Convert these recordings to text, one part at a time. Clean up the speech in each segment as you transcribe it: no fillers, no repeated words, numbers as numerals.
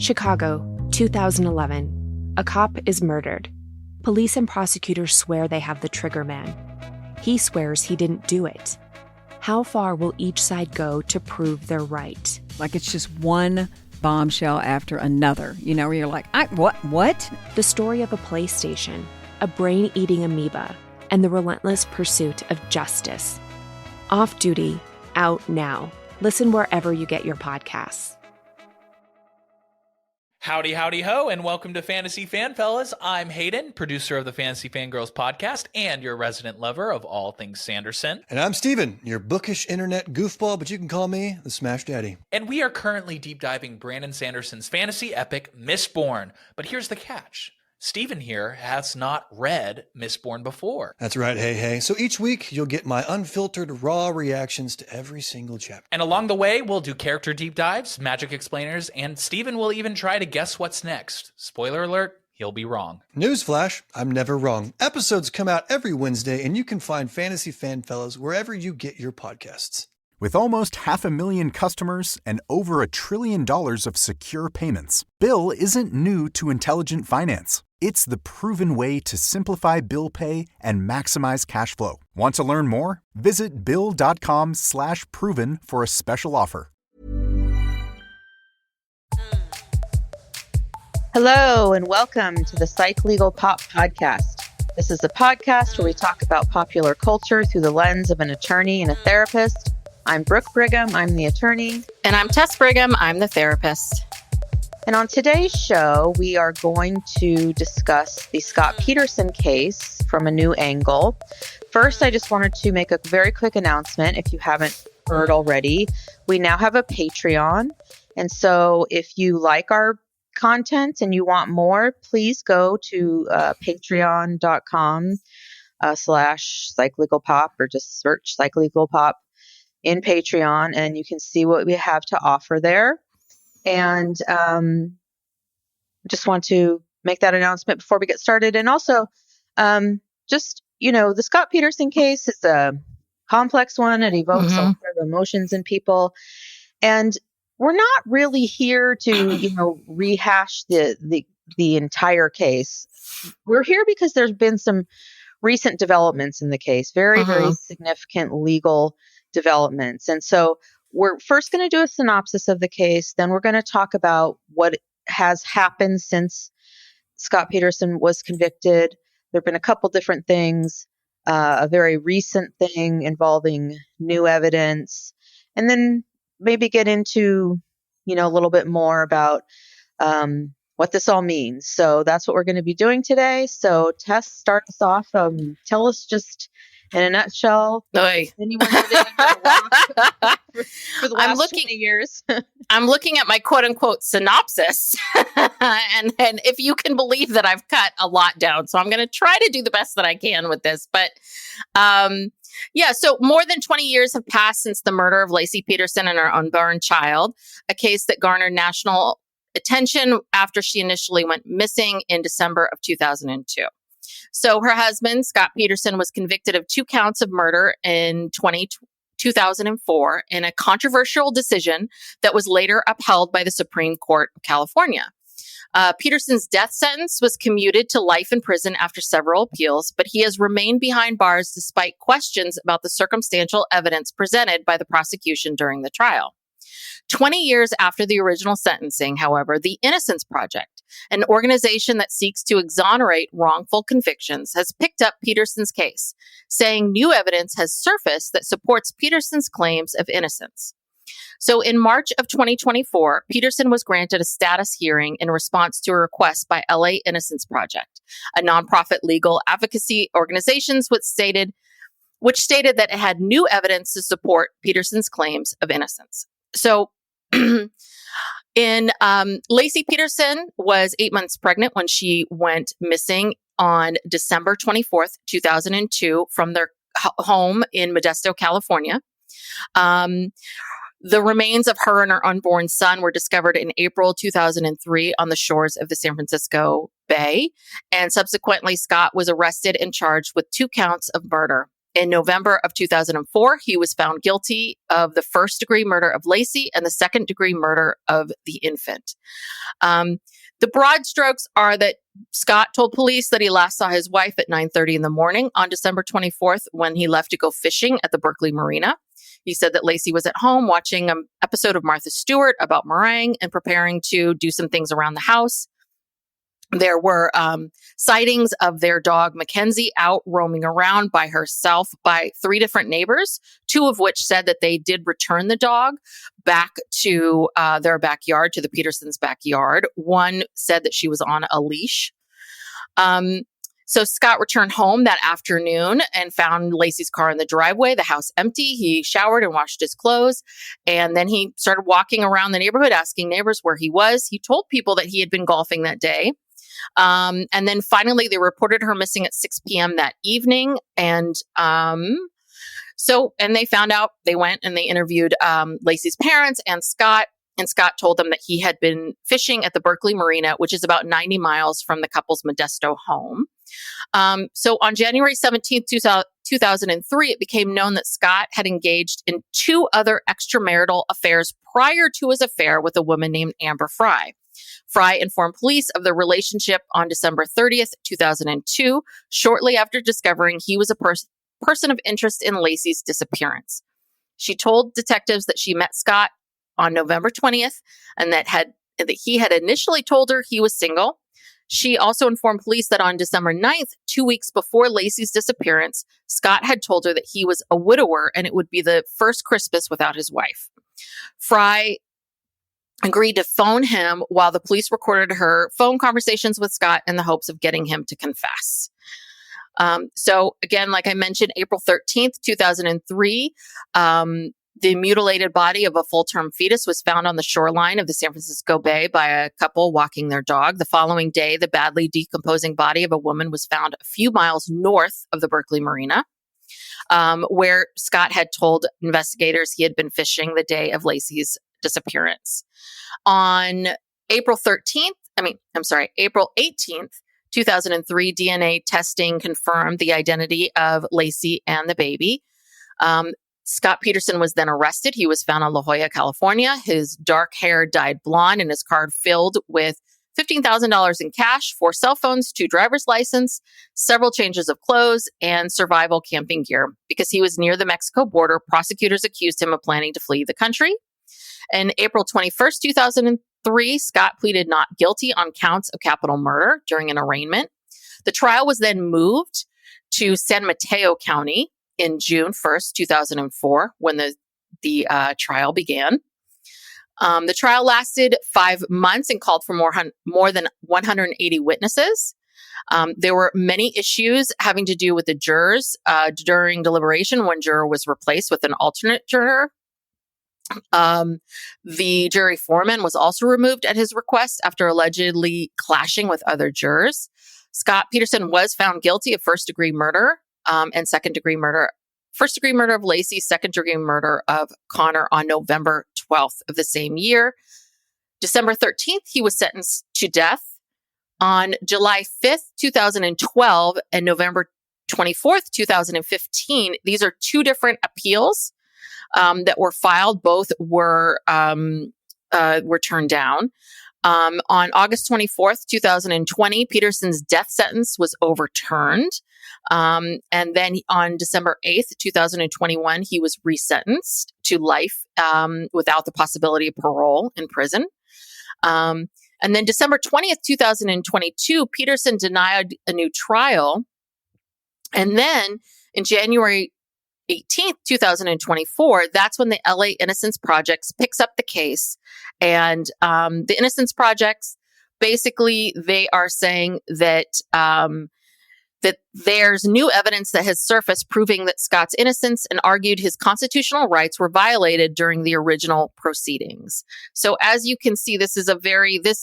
Chicago, 2011. A cop is murdered. Police and prosecutors swear they have the trigger man. He swears he didn't do it. How far will each side go to prove they're right? Like it's just one bombshell after another, where you're like, what? The story of a PlayStation, a brain-eating amoeba, and the relentless pursuit of justice. Off Duty, out now. Listen wherever you get your podcasts. Howdy, howdy, ho, and welcome to Fantasy Fan Fellas. I'm Hayden, producer of the Fantasy Fangirls podcast and your resident lover of all things Sanderson. And I'm Steven, your bookish internet goofball, but you can call me the Smash Daddy. And we are currently deep diving Brandon Sanderson's fantasy epic, Mistborn. But here's the catch. Steven here has not read Mistborn before. That's right, hey. So each week, you'll get my unfiltered, raw reactions to every single chapter. And along the way, we'll do character deep dives, magic explainers, and Steven will even try to guess what's next. Spoiler alert, he'll be wrong. Newsflash, I'm never wrong. Episodes come out every Wednesday, and you can find Fantasy Fan Fellas wherever you get your podcasts. With almost 500,000 customers and over $1 trillion of secure payments, Bill isn't new to intelligent finance. It's the proven way to simplify bill pay and maximize cash flow. Want to learn more? Visit Bill.com/proven for a special offer. Hello, and welcome to the Psych Legal Pop Podcast. This is a podcast where we talk about popular culture through the lens of an attorney and a therapist. I'm Brooke Brigham, I'm the attorney. And I'm Tess Brigham, I'm the therapist. And on today's show, we are going to discuss the Scott Peterson case from a new angle. First, I just wanted to make a very quick announcement. If you haven't heard already, we now have a Patreon. And so if you like our content and you want more, please go to patreon.com/psychlegalpop or just search Psych Legal Pop in Patreon, and you can see what we have to offer there. And just want to make that announcement before we get started. And also, the Scott Peterson case is a complex one. It evokes a lot of emotions in people. And we're not really here to, rehash the entire case. We're here because there's been some recent developments in the case, very significant legal developments. And so we're first going to do a synopsis of the case. Then we're going to talk about what has happened since Scott Peterson was convicted. There have been a couple different things, a very recent thing involving new evidence, and then maybe get into, a little bit more about what this all means. So that's what we're going to be doing today. So Tess, start us off. Tell us just in a nutshell, anyone living under a rock for the last 20 years. I'm looking at my quote unquote synopsis. and if you can believe that I've cut a lot down. So I'm going to try to do the best that I can with this. But so more than 20 years have passed since the murder of Laci Peterson and her unborn child, a case that garnered national attention after she initially went missing in December of 2002. So her husband, Scott Peterson, was convicted of 2 counts of murder in 2004 in a controversial decision that was later upheld by the Supreme Court of California. Peterson's death sentence was commuted to life in prison after several appeals, but he has remained behind bars despite questions about the circumstantial evidence presented by the prosecution during the trial. 20 years after the original sentencing, however, the Innocence Project, an organization that seeks to exonerate wrongful convictions, has picked up Peterson's case, saying new evidence has surfaced that supports Peterson's claims of innocence. So in March of 2024, Peterson was granted a status hearing in response to a request by LA Innocence Project, a nonprofit legal advocacy organization which stated that it had new evidence to support Peterson's claims of innocence. So Laci Peterson was 8 months pregnant when she went missing on December 24th, 2002 from their home in Modesto, California. The remains of her and her unborn son were discovered in April 2003 on the shores of the San Francisco Bay. And subsequently, Scott was arrested and charged with 2 counts of murder. In November of 2004, he was found guilty of the first-degree murder of Laci and the second-degree murder of the infant. The broad strokes are that Scott told police that he last saw his wife at 9:30 in the morning on December 24th when he left to go fishing at the Berkeley Marina. He said that Laci was at home watching an episode of Martha Stewart about meringue and preparing to do some things around the house. There were sightings of their dog, Mackenzie, out roaming around by herself by 3 different neighbors, 2 of which said that they did return the dog back to their backyard, to the Petersons' backyard. One said that she was on a leash. So Scott returned home that afternoon and found Laci's car in the driveway, the house empty. He showered and washed his clothes. And then he started walking around the neighborhood, asking neighbors where he was. He told people that he had been golfing that day. And then finally, they reported her missing at 6 p.m. that evening. And they found out, they went and they interviewed Laci's parents and Scott. And Scott told them that he had been fishing at the Berkeley Marina, which is about 90 miles from the couple's Modesto home. So on January 17th, 2003, it became known that Scott had engaged in 2 other extramarital affairs prior to his affair with a woman named Amber Fry. Fry informed police of the relationship on December 30th, 2002, shortly after discovering he was a person of interest in Laci's disappearance. She told detectives that she met Scott on November 20th and that he had initially told her he was single. She also informed police that on December 9th, 2 weeks before Laci's disappearance, Scott had told her that he was a widower and it would be the first Christmas without his wife. Fry agreed to phone him while the police recorded her phone conversations with Scott in the hopes of getting him to confess. So again, like I mentioned, April 13th, 2003, the mutilated body of a full-term fetus was found on the shoreline of the San Francisco Bay by a couple walking their dog. The following day, the badly decomposing body of a woman was found a few miles north of the Berkeley Marina, where Scott had told investigators he had been fishing the day of Laci's disappearance. On April 18th, 2003, DNA testing confirmed the identity of Laci and the baby. Scott Peterson was then arrested. He was found in La Jolla, California. His dark hair dyed blonde and his card filled with $15,000 in cash, 4 cell phones, 2 driver's license, several changes of clothes, and survival camping gear. Because he was near the Mexico border, prosecutors accused him of planning to flee the country. And April 21st, 2003, Scott pleaded not guilty on counts of capital murder during an arraignment. The trial was then moved to San Mateo County in June 1st, 2004, when the trial began. The trial lasted 5 months and called for more than 180 witnesses. There were many issues having to do with the jurors. During deliberation, one juror was replaced with an alternate juror. The jury foreman was also removed at his request after allegedly clashing with other jurors. Scott Peterson was found guilty of first-degree murder and second-degree murder. First-degree murder of Laci, second-degree murder of Connor on November 12th of the same year. December 13th, he was sentenced to death. On July 5th, 2012 and November 24th, 2015, these are 2 different appeals that were filed. Both were turned down. On August 24th, 2020, Peterson's death sentence was overturned. And then on December 8th, 2021, he was resentenced to life without the possibility of parole in prison. And then December 20th, 2022, Peterson denied a new trial. And then in January 18th, 2024, that's when the LA Innocence Project picks up the case. And the Innocence Project, basically, they are saying that that there's new evidence that has surfaced proving that Scott's innocence, and argued his constitutional rights were violated during the original proceedings. So as you can see, this is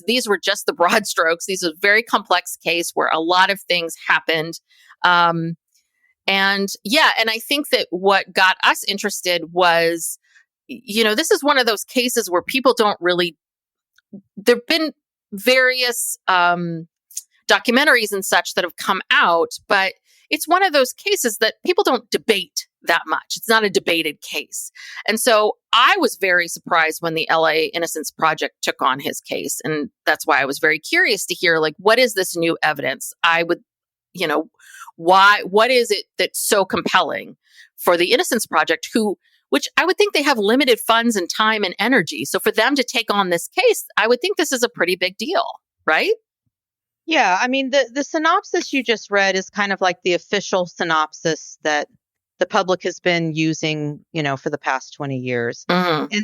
these were just the broad strokes. These are a very complex case where a lot of things happened. And I think that what got us interested was, this is one of those cases where people don't really, there've been various documentaries and such that have come out, but it's one of those cases that people don't debate that much. It's not a debated case. And so I was very surprised when the LA Innocence Project took on his case. And that's why I was very curious to hear, like, what is this new evidence? I would, what is it that's so compelling for the Innocence Project, which I would think they have limited funds and time and energy. So for them to take on this case, I would think this is a pretty big deal, right? Yeah, I mean, the synopsis you just read is kind of like the official synopsis that the public has been using, for the past 20 years. Mm-hmm.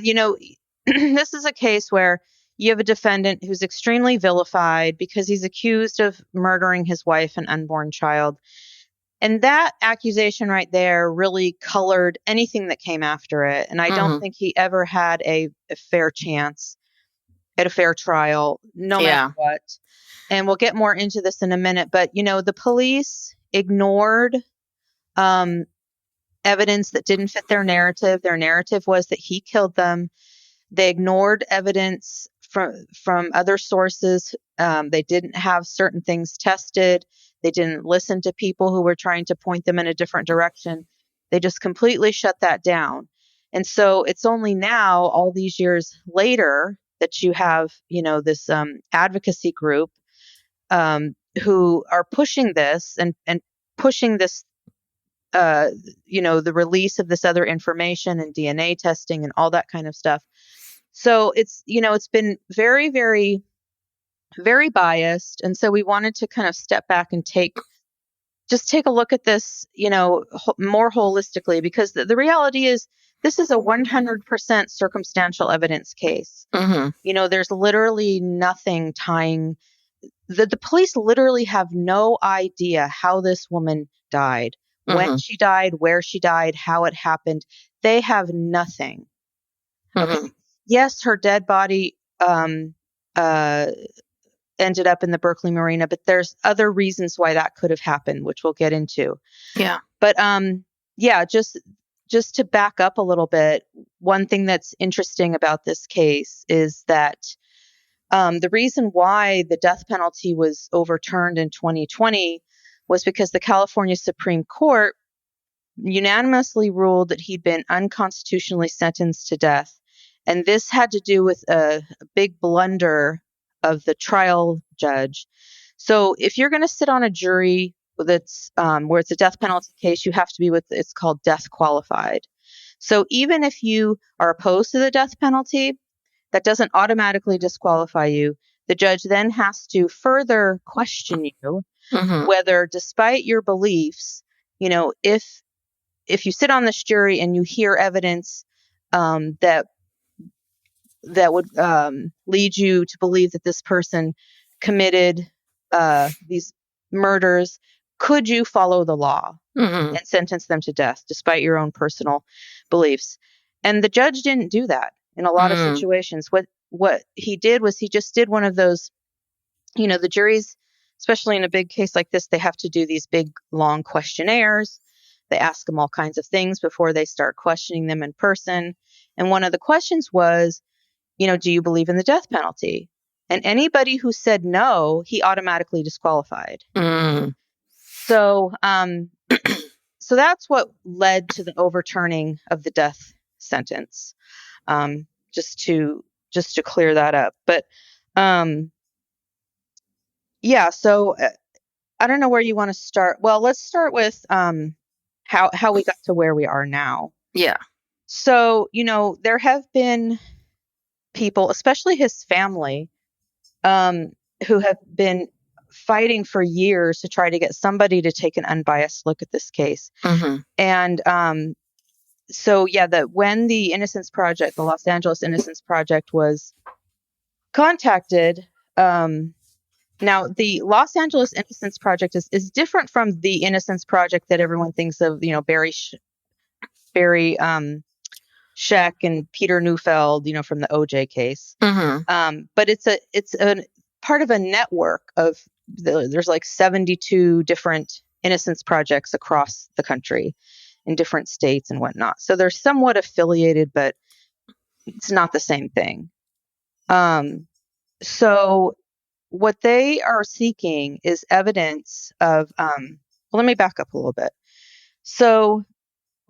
And, this is a case where you have a defendant who's extremely vilified because he's accused of murdering his wife and unborn child. And that accusation right there really colored anything that came after it. And I don't think he ever had a fair chance at a fair trial, no matter what. And we'll get more into this in a minute. But, the police ignored evidence that didn't fit their narrative. Their narrative was that he killed them. They ignored evidence from other sources. They didn't have certain things tested. They didn't listen to people who were trying to point them in a different direction. They just completely shut that down. And so it's only now, all these years later, that you have, this advocacy group who are pushing this and pushing this, the release of this other information and DNA testing and all that kind of stuff. So it's been very, very, very biased. And so we wanted to kind of step back and take a look at this, more holistically, because the reality is this is a 100% circumstantial evidence case. Mm-hmm. There's literally nothing tying. The police literally have no idea how this woman died, when she died, where she died, how it happened. They have nothing. Mm-hmm. Yes, her dead body ended up in the Berkeley Marina, but there's other reasons why that could have happened, which we'll get into. Yeah. But just to back up a little bit, one thing that's interesting about this case is that the reason why the death penalty was overturned in 2020 was because the California Supreme Court unanimously ruled that he'd been unconstitutionally sentenced to death. And this had to do with a big blunder of the trial judge. So if you're going to sit on a jury that's where it's a death penalty case, you have to be it's called death qualified. So even if you are opposed to the death penalty, that doesn't automatically disqualify you. The judge then has to further question you whether, despite your beliefs, if you sit on this jury and you hear evidence that would lead you to believe that this person committed these murders, could you follow the law and sentence them to death despite your own personal beliefs? And the judge didn't do that in a lot of situations. What he did was he just did one of those, the juries, especially in a big case like this, they have to do these big, long questionnaires. They ask them all kinds of things before they start questioning them in person. And one of the questions was, do you believe in the death penalty? And anybody who said no, he automatically disqualified. So, so that's what led to the overturning of the death sentence. Just to clear that up. But, so I don't know where you want to start. Well, let's start with, how we got to where we are now. Yeah. So, there have been people, especially his family, who have been fighting for years to try to get somebody to take an unbiased look at this case. And when the Innocence Project, the Los Angeles Innocence Project, was contacted, now the Los Angeles Innocence Project is different from the Innocence Project that everyone thinks of, Barry Scheck and Peter Neufeld, from the OJ case. But it's a part of a network of there's like 72 different Innocence Projects across the country in different states and whatnot. So they're somewhat affiliated, but it's not the same thing. So what they are seeking is evidence of well, let me back up a little bit. So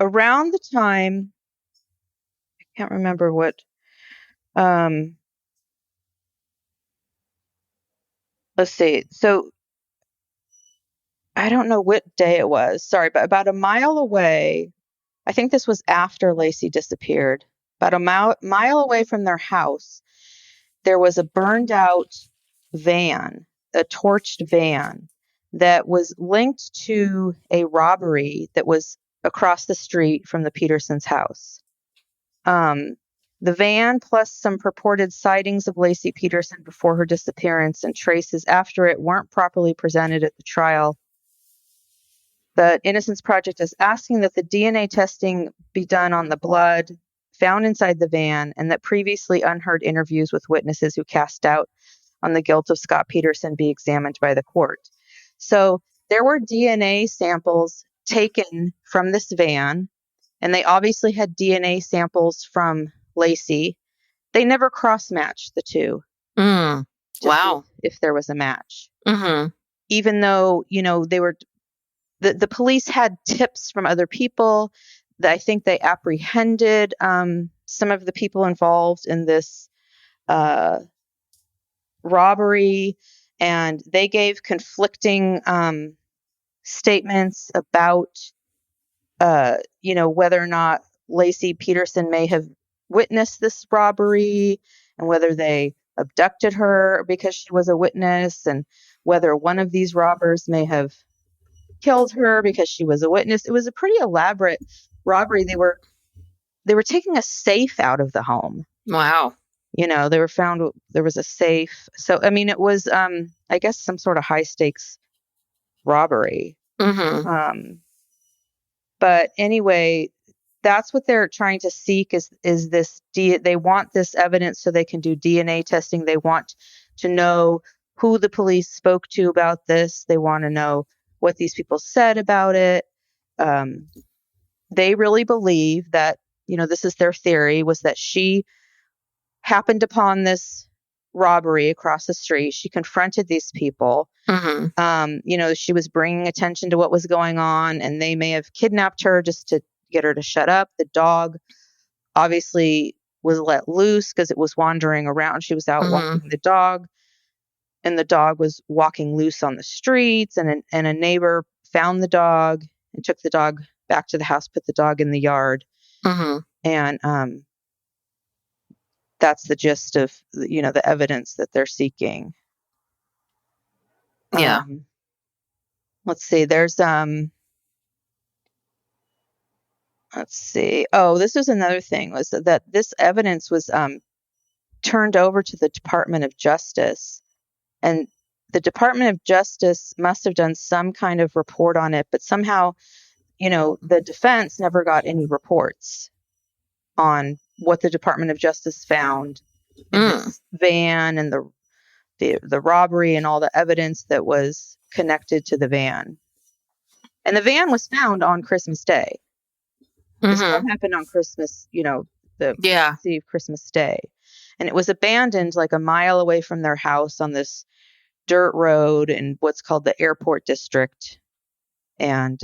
around the time, I can't remember what, let's see. So I don't know what day it was. Sorry, but about a mile away, I think this was after Laci disappeared. About a mile away from their house, there was a burned out van, a torched van that was linked to a robbery that was across the street from the Petersons' house. The van, plus some purported sightings of Laci Peterson before her disappearance and traces after it, weren't properly presented at the trial. The Innocence Project is asking that the DNA testing be done on the blood found inside the van, and that previously unheard interviews with witnesses who cast doubt on the guilt of Scott Peterson be examined by the court. So there were DNA samples taken from this van, and they obviously had DNA samples from Laci. They never cross-matched the two. Mm. Wow. If there was a match. Mm-hmm. Even though, they were, the police had tips from other people. I think they apprehended some of the people involved in this robbery, and they gave conflicting statements about, whether or not Laci Peterson may have witnessed this robbery, and whether they abducted her because she was a witness, and whether one of these robbers may have killed her because she was a witness. It was a pretty elaborate robbery. They were taking a safe out of the home. Wow. They were found, there was a safe. So, I mean, it was, I guess, some sort of high stakes robbery. Mm-hmm. But anyway, that's what they're trying to seek is this, they want this evidence so they can do DNA testing. They want to know who the police spoke to about this. They want to know what these people said about it. They really believe that, this is their theory, was that she happened upon this robbery across the street. She confronted these people. Mm-hmm. She was bringing attention to what was going on, and they may have kidnapped her just to get her to shut up. The dog obviously was let loose because it was wandering around. She was out walking the dog, and the dog was walking loose on the streets, and a neighbor found the dog and took the dog back to the house, put the dog in the yard. Mm-hmm. And that's the gist of, the evidence that they're seeking. Yeah. Let's see. There's, let's see. Oh, this was another thing, was that this evidence was turned over to the Department of Justice. And the Department of Justice must have done some kind of report on it, but somehow, the defense never got any reports on what the Department of Justice found in this van and the robbery and all the evidence that was connected to the van. And the van was found on Christmas Day. This all happened on Christmas, the Christmas Day. And it was abandoned like a mile away from their house on this dirt road in what's called the Airport District. And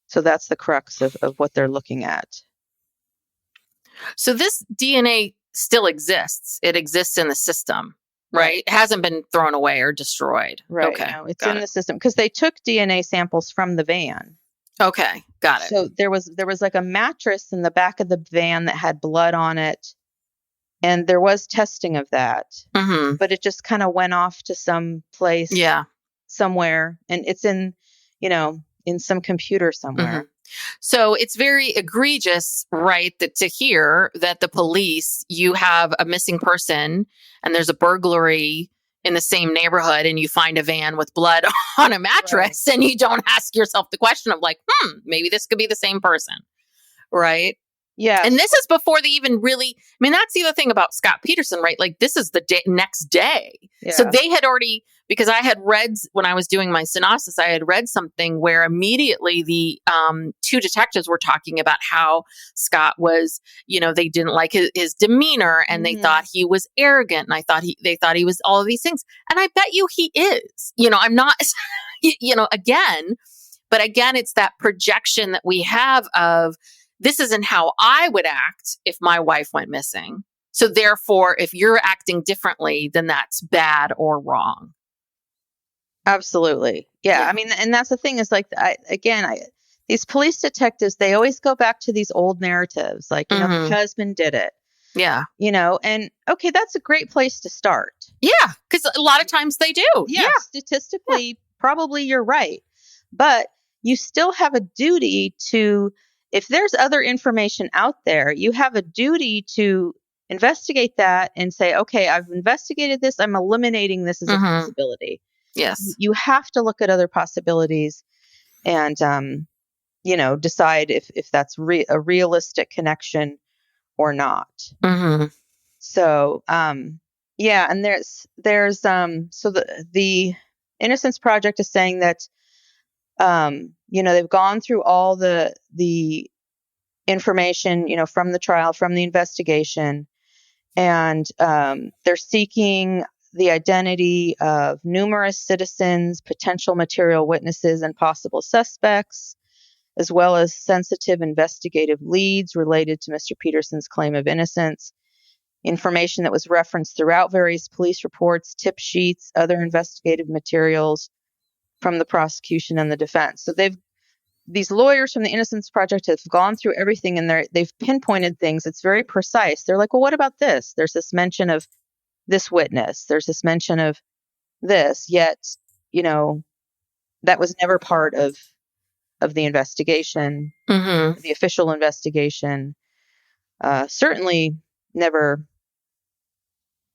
so that's the crux of what they're looking at. So this DNA still exists. It exists in the system, right? It hasn't been thrown away or destroyed. Right. Okay. No, it's in the system because they took DNA samples from the van. Okay. Got it. So there was like a mattress in the back of the van that had blood on it. And there was testing of that, but it just kind of went off to some place somewhere. And it's in, in some computer somewhere. So it's very egregious, right, that to hear that the police, you have a missing person and there's a burglary in the same neighborhood and you find a van with blood on a mattress and you don't ask yourself the question of like, maybe this could be the same person, right? Yeah. And this is before they even really, I mean, that's the other thing about Scott Peterson, right? Like this is the next day. Yeah. So they had already, because I had read, when I was doing my synopsis, I had read something where immediately the two detectives were talking about how Scott was, they didn't like his demeanor and they thought he was arrogant. And they thought he was all of these things. And I bet you he is, I'm not, again. But again, it's that projection that we have of this isn't how I would act if my wife went missing. So therefore, if you're acting differently, then that's bad or wrong. Absolutely. Yeah. I mean, and that's the thing is like, these police detectives, they always go back to these old narratives, like, my husband did it. Yeah. And okay, that's a great place to start. Yeah. Because a lot of times they do. Yeah. Statistically, probably you're right. But you still have a duty to, if there's other information out there, you have a duty to investigate that and say, okay, I've investigated this. I'm eliminating this as a possibility. Yes. You have to look at other possibilities and, decide if that's a realistic connection or not. So, yeah. And so the Innocence Project is saying that, they've gone through all the information, from the trial, from the investigation, and they're seeking the identity of numerous citizens, potential material witnesses, and possible suspects, as well as sensitive investigative leads related to Mr. Peterson's claim of innocence, information that was referenced throughout various police reports, tip sheets, other investigative materials from the prosecution and the defense. So these lawyers from the Innocence Project have gone through everything and they've pinpointed things. It's very precise. They're like, well, what about this? There's this mention of this witness. There's this mention of this, yet, that was never part of the investigation, the official investigation. Certainly never,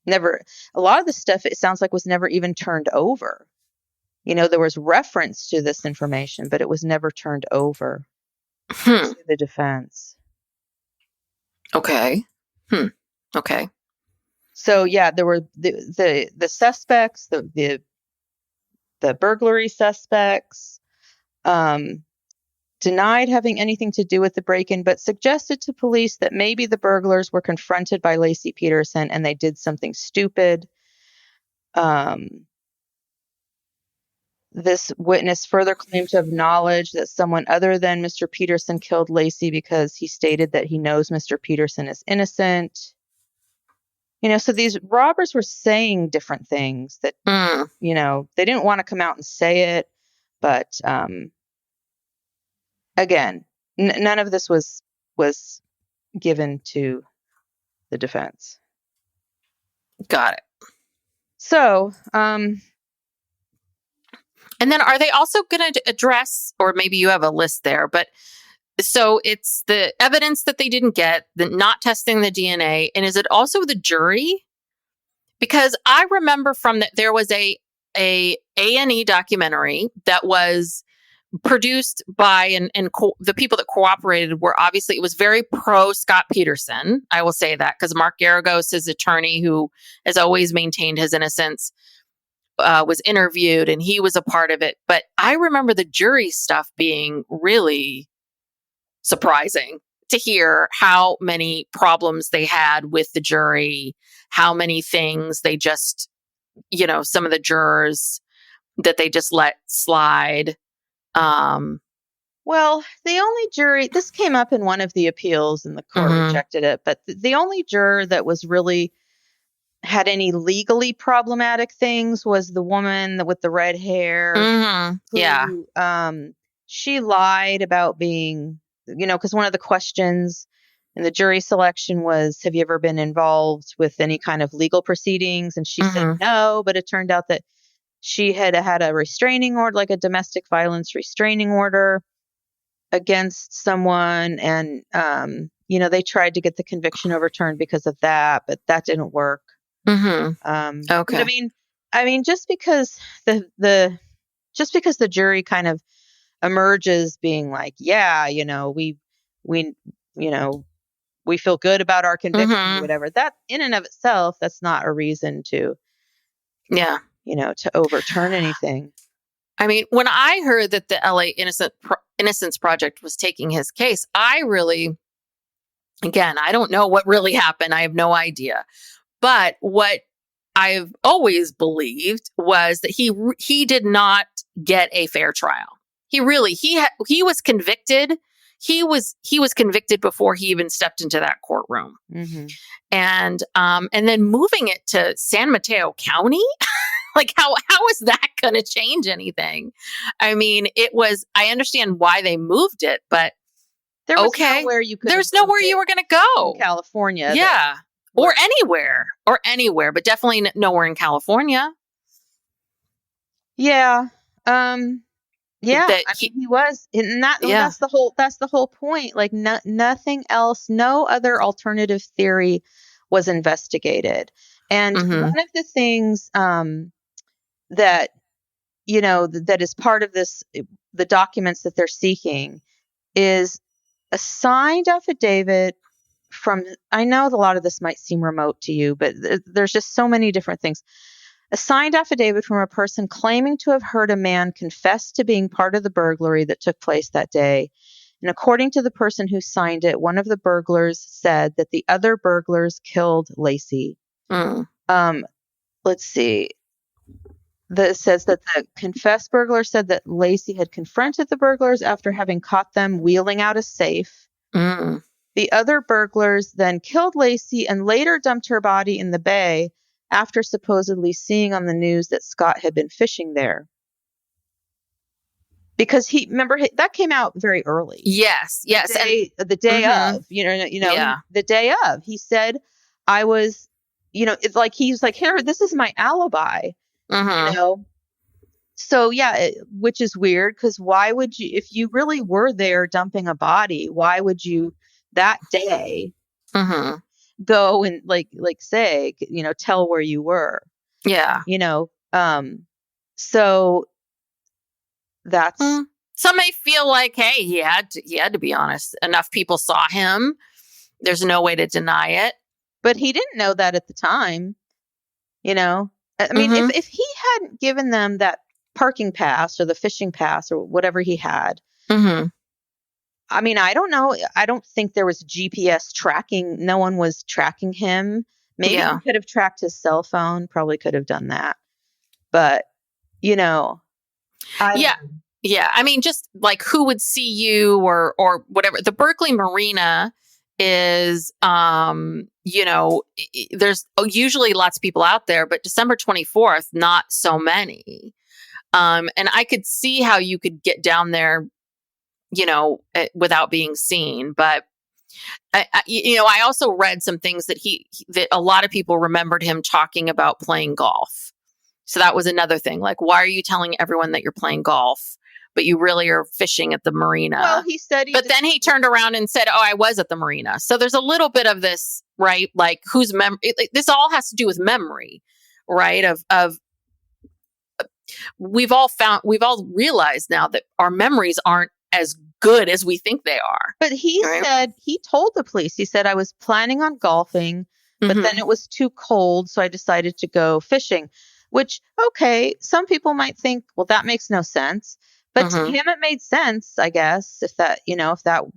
a lot of the stuff, it sounds like, was never even turned over. There was reference to this information, but it was never turned over to the defense. Okay. Okay. So yeah, there were the suspects, the burglary suspects, denied having anything to do with the break-in, but suggested to police that maybe the burglars were confronted by Laci Peterson and they did something stupid. This witness further claimed to have knowledge that someone other than Mr. Peterson killed Laci because he stated that he knows Mr. Peterson is innocent. So these robbers were saying different things that, they didn't want to come out and say it. But again, none of this was given to the defense. Got it. So, and then are they also going to address, or maybe you have a list there, but so it's the evidence that they didn't get, the not testing the DNA, and is it also the jury? Because I remember from that there was a A&E documentary that was produced by the people that cooperated were obviously, it was very pro Scott Peterson. I will say that because Mark Garagos, his attorney, who has always maintained his innocence, was interviewed and he was a part of it. But I remember the jury stuff being really surprising to hear how many problems they had with the jury, how many things they just, some of the jurors that they just let slide. Well, the only jury, this came up in one of the appeals and the court rejected it, but the only juror that was really had any legally problematic things was the woman with the red hair. Who, she lied about being, because one of the questions in the jury selection was, have you ever been involved with any kind of legal proceedings? And she said no, but it turned out that she had a restraining order, like a domestic violence restraining order against someone. And, they tried to get the conviction overturned because of that, but that didn't work. Okay. But I mean, just because the jury kind of emerges being like, yeah, we feel good about our conviction or whatever, that in and of itself, that's not a reason to, to overturn anything. I mean, when I heard that the LA Innocence Project was taking his case, I don't know what really happened. I have no idea. But what I've always believed was that he did not get a fair trial. He was convicted. He was convicted before he even stepped into that courtroom. Mm-hmm. And then moving it to San Mateo County, like how is that going to change anything? I mean, I understand why they moved it, but there was nowhere you could. There's nowhere you were going to go. In California. Yeah. Or anywhere, but definitely nowhere in California. Yeah. Yeah, he was, and that's the whole point. Like nothing else, no other alternative theory was investigated. And one of the things that that is part of this, the documents that they're seeking, is a signed affidavit from. I know a lot of this might seem remote to you, but there's just so many different things. A signed affidavit from a person claiming to have heard a man confess to being part of the burglary that took place that day. And according to the person who signed it, one of the burglars said that the other burglars killed Laci. Let's see. It says that the confessed burglar said that Laci had confronted the burglars after having caught them wheeling out a safe. The other burglars then killed Laci and later dumped her body in the bay, after supposedly seeing on the news that Scott had been fishing there. Because that came out very early. Yes. The day of, the day of, he said, I was, it's like, he's like, here, this is my alibi, So yeah, which is weird, because why would you, if you really were there dumping a body, why would you that day go and say, tell where you were. Yeah. So that's some may feel like, hey, he had to be honest. Enough people saw him. There's no way to deny it. But he didn't know that at the time. I mean, if he hadn't given them that parking pass or the fishing pass or whatever he had, I mean, I don't know. I don't think there was GPS tracking. No one was tracking him. Maybe he could have tracked his cell phone. Probably could have done that. But, Yeah. I mean, just like who would see you or whatever. The Berkeley Marina is, there's usually lots of people out there, but December 24th, not so many. And I could see how you could get down there, without being seen. But, I also read some things that that a lot of people remembered him talking about playing golf. So that was another thing. Like, why are you telling everyone that you're playing golf, but you really are fishing at the marina? Well, he said, then he turned around and said, oh, I was at the marina. So there's a little bit of this, right? Like whose memory, this all has to do with memory, right? Of we've all realized now that our memories aren't as good as we think they are. But he said, he told the police, he said, I was planning on golfing, but then it was too cold. So I decided to go fishing, which, okay, some people might think, well, that makes no sense. But to him, it made sense, I guess, if that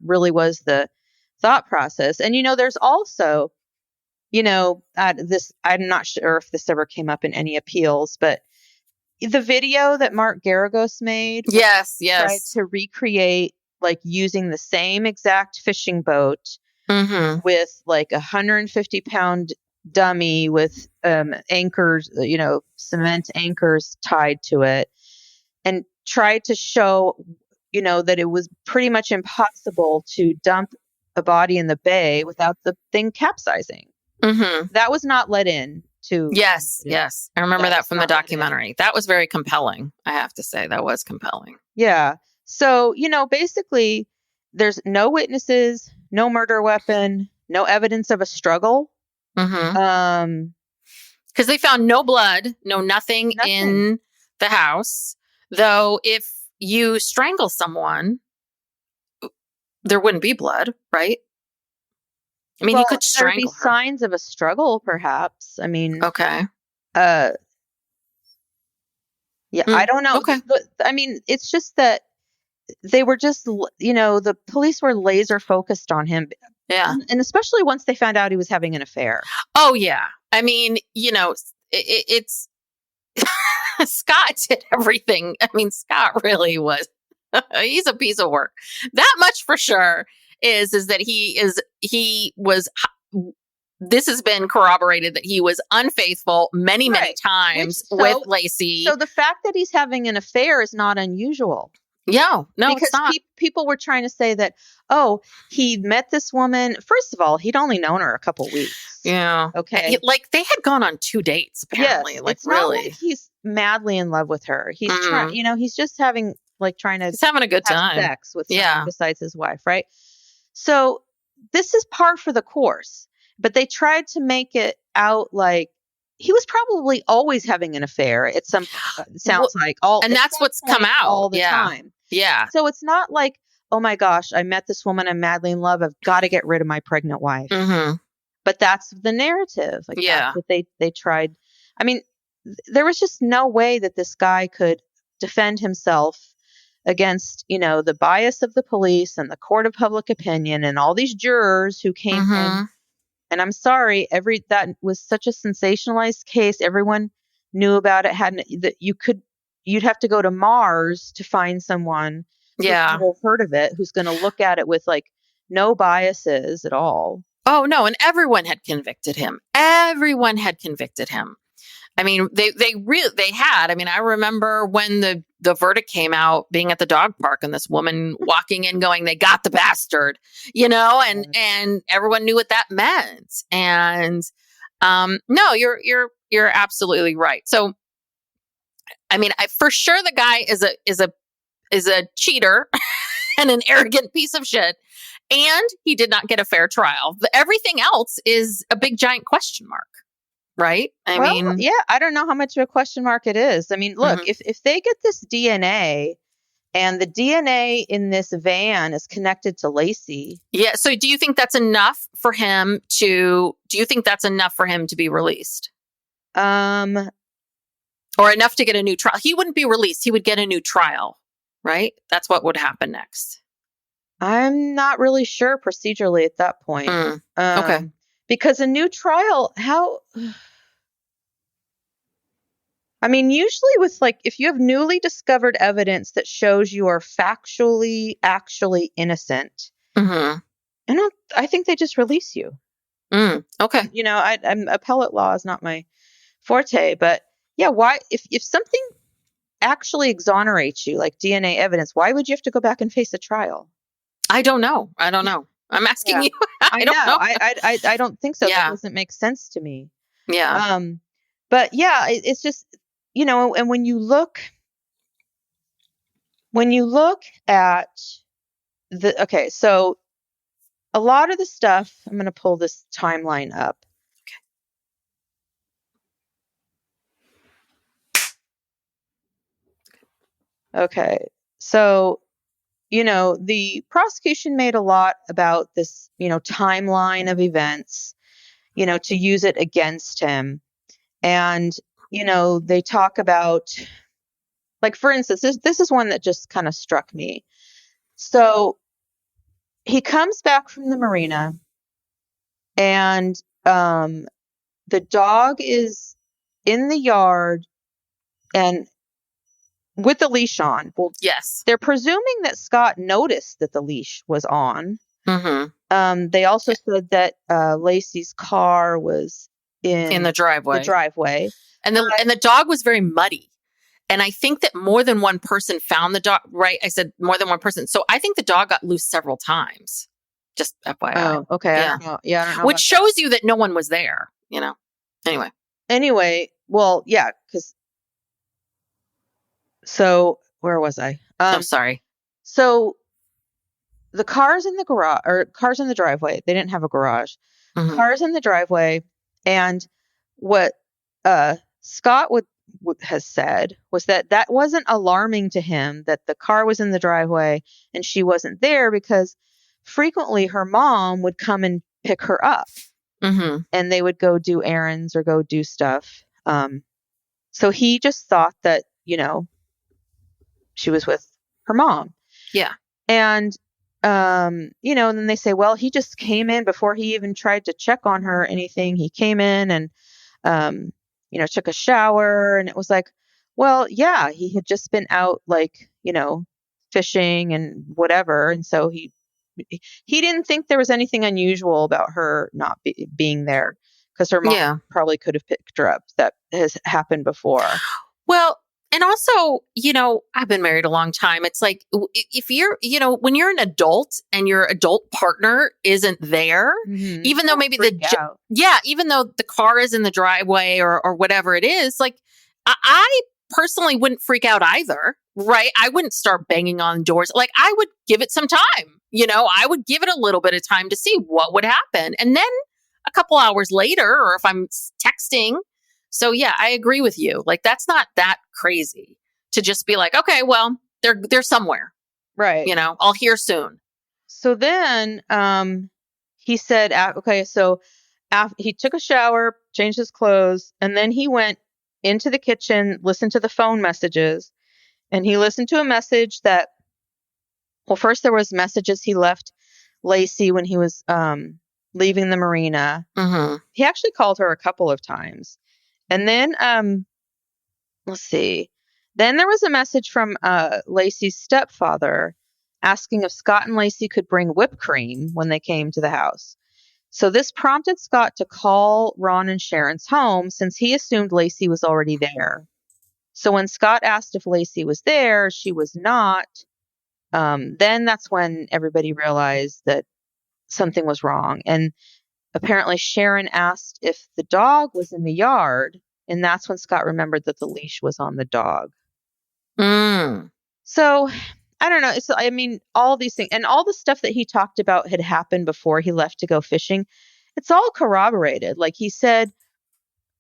really was the thought process. And, there's also, I'm not sure if this ever came up in any appeals, but the video that Mark Garagos made. Yes. Tried to recreate, like, using the same exact fishing boat with like 150-pound dummy with anchors, cement anchors tied to it, and tried to show, that it was pretty much impossible to dump a body in the bay without the thing capsizing. That was not let in to. Yes. I remember that from the documentary. That was very compelling. I have to say, that was compelling. Yeah. So, basically there's no witnesses, no murder weapon, no evidence of a struggle. Because they found no blood, nothing in the house. Though if you strangle someone, there wouldn't be blood, right? I mean, you could strangle there'd be signs of a struggle, perhaps. I mean, okay. I don't know. Okay. I mean, it's just that they were just, the police were laser focused on him. Yeah. And especially once they found out he was having an affair. Oh, yeah. I mean, it's Scott did everything. I mean, Scott really was, he's a piece of work. That much for sure is that he was, this has been corroborated that he was unfaithful many times with Laci. So the fact that he's having an affair is not unusual. Yeah, no, because it's not. People were trying to say that, oh, he met this woman. First of all, he'd only known her a couple weeks. Yeah. Okay. Like they had gone on 2 dates, apparently. Yes, like it's not really. like he's madly in love with her. He's trying, he's just having he's having a good time. Sex with someone besides his wife, right? So this is par for the course. But they tried to make it out like he was probably always having an affair. It sounds like all, and that's what's come out all the time. Yeah. So it's not like, oh my gosh, I met this woman, I'm madly in love, I've got to get rid of my pregnant wife. Mm-hmm. But that's the narrative. Like that's what they tried. I mean, there was just no way that this guy could defend himself against, the bias of the police and the court of public opinion and all these jurors who came in. And I'm sorry, that was such a sensationalized case. Everyone knew about it. You'd have to go to Mars to find someone who's never heard of it, who's going to look at it with like no biases at all. Oh no, and everyone had convicted him. Everyone had convicted him. I mean, they had. I mean, I remember when the verdict came out, being at the dog park, and this woman walking in, going, "They got the bastard," and everyone knew what that meant. And no, you're absolutely right. So, I mean, for sure, the guy is a cheater and an arrogant piece of shit, and he did not get a fair trial. Everything else is a big giant question mark. Right? I mean, yeah, I don't know how much of a question mark it is. I mean, look, if they get this DNA and the DNA in this van is connected to Laci. Yeah. So do you think that's enough for him to be released? Or enough to get a new trial? He wouldn't be released. He would get a new trial, right? That's what would happen next. I'm not really sure procedurally at that point. Okay. Because a new trial, I mean, usually with if you have newly discovered evidence that shows you are factually, actually innocent, I think they just release you. Okay. Appellate law is not my forte, but yeah, why, if something actually exonerates you, like DNA evidence, why would you have to go back and face a trial? I don't know. I'm asking you. I don't know. I don't think so. Yeah. That doesn't make sense to me. Yeah. But yeah, it's just, and when you look at so a lot of the stuff, I'm going to pull this timeline up. Okay. So, the prosecution made a lot about this, timeline of events, to use it against him. And, they talk about, for instance, this is one that just kind of struck me. So he comes back from the marina and the dog is in the yard and with the leash on. Well, yes. They're presuming that Scott noticed that the leash was on. They also said that Laci's car was in the driveway. And the dog was very muddy. And I think that more than one person found the dog, right? I said more than one person. So I think the dog got loose several times. Just FYI. Oh, okay. Yeah. I don't know. Yeah, I don't know. Which shows you that no one was there, Anyway, well, yeah, because... So where was I? I'm sorry. So the cars in the garage, or cars in the driveway, they didn't have a garage. Cars in the driveway. And what Scott has said was that wasn't alarming to him that the car was in the driveway and she wasn't there, because frequently her mom would come and pick her up and they would go do errands or go do stuff. So he just thought that, she was with her mom. Yeah. And, and then they say, well, he just came in before he even tried to check on her or anything. He came in and took a shower, and it was like, well, yeah, he had just been out, like, fishing and whatever. And so he didn't think there was anything unusual about her not being there, because her mom Yeah. probably could have picked her up. That has happened before. Well, and also, I've been married a long time. It's like, if you're, when you're an adult and your adult partner isn't there, Mhm. even though maybe Out. even though the car is in the driveway or whatever it is, like, I personally wouldn't freak out either, right? I wouldn't start banging on doors. Like, I would give it some time, I would give it a little bit of time to see what would happen. And then a couple hours later, or if I'm texting. So yeah, I agree with you. Like, that's not that crazy to just be like, okay, well, they're somewhere, Right. I'll hear soon. So then he said, okay, so he took a shower, changed his clothes, and then he went into the kitchen, listened to the phone messages, and he listened to a message that, well, first there was messages he left Laci when he was leaving the marina. Mm-hmm. He actually called her a couple of times. And then, let's see. Then there was a message from Laci's stepfather asking if Scott and Laci could bring whipped cream when they came to the house. So this prompted Scott to call Ron and Sharon's home, since he assumed Laci was already there. So when Scott asked if Laci was there, she was not. Then that's when everybody realized that something was wrong. And apparently Sharon asked if the dog was in the yard, and that's when Scott remembered that the leash was on the dog. Mm. So I don't know. All these things and all the stuff that he talked about had happened before he left to go fishing. It's all corroborated. Like he said,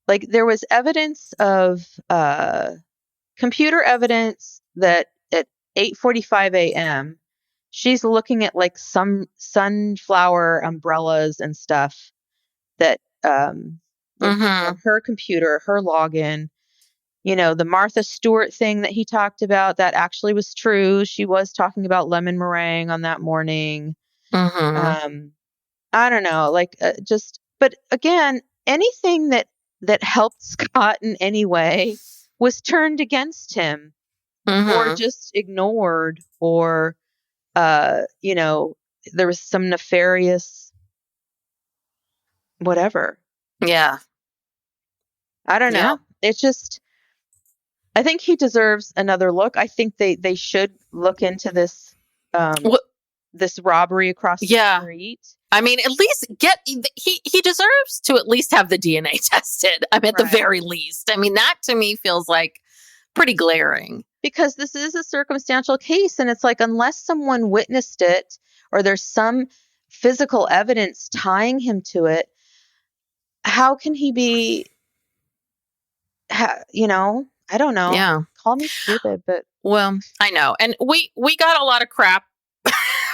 like there was evidence of computer evidence that at 8:45 a.m. she's looking at like some sunflower umbrellas and stuff that on her computer, her login. The Martha Stewart thing that he talked about, that actually was true. She was talking about lemon meringue on that morning. Mm-hmm. I don't know, but again, anything that helped Scott in any way was turned against him, or just ignored, or there was some nefarious whatever. Yeah. I don't know. Yeah. It's just, I think he deserves another look. I think they should look into this this robbery across the street. I mean, at least he deserves to at least have the DNA tested. I mean, at the very least. I mean, that to me feels like pretty glaring. Because this is a circumstantial case, and it's like, unless someone witnessed it or there's some physical evidence tying him to it, how can he be, I don't know. Yeah. Call me stupid, but. Well, I know. And we got a lot of crap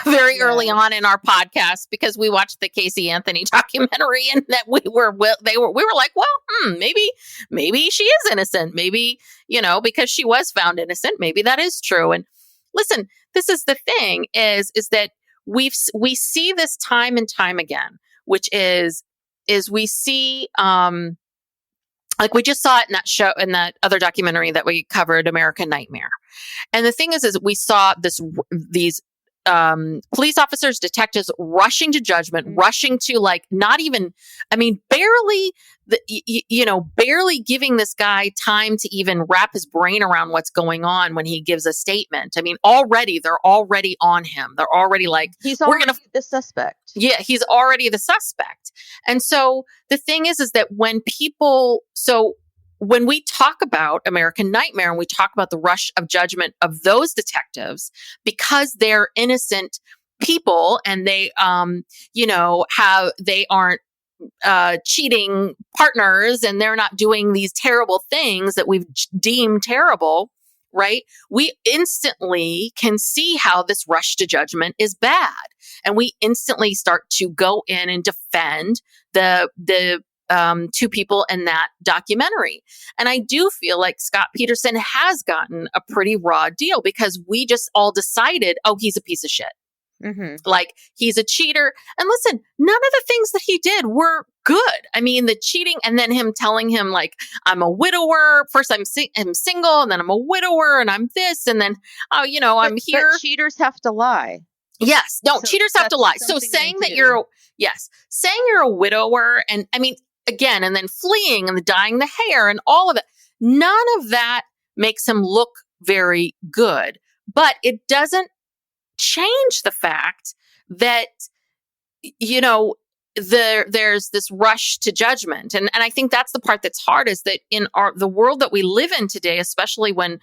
very early on in our podcast because we watched the Casey Anthony documentary, and that we were like, well, maybe she is innocent. Maybe, because she was found innocent, maybe that is true. And listen, this is the thing is that we see this time and time again, which is we see, like we just saw it in that show, in that other documentary that we covered, American Nightmare. And the thing is we saw these police officers, detectives rushing to judgment, rushing to barely giving this guy time to even wrap his brain around what's going on when he gives a statement. I mean, they're already on him. They're already like, he's already the suspect. Yeah, he's already the suspect. And so the thing is that when we talk about American Nightmare and we talk about the rush of judgment of those detectives, because they're innocent people and they, they aren't cheating partners and they're not doing these terrible things that we've deemed terrible, right? We instantly can see how this rush to judgment is bad. And we instantly start to go in and defend the two people in that documentary. And I do feel like Scott Peterson has gotten a pretty raw deal because we just all decided, oh, he's a piece of shit. Like, he's a cheater. And listen, none of the things that he did were good. I mean, the cheating, and then him telling him, like, I'm a widower. First, I'm single, and then I'm a widower, and I'm this, and then, I'm here. But cheaters have to lie. Yes. No, So cheaters have to lie. So something saying they that do. saying you're a widower, and I mean, again, and then fleeing and dyeing the hair and all of it, none of that makes him look very good. But it doesn't change the fact that, there's this rush to judgment. And I think that's the part that's hard, is that in the world that we live in today, especially when,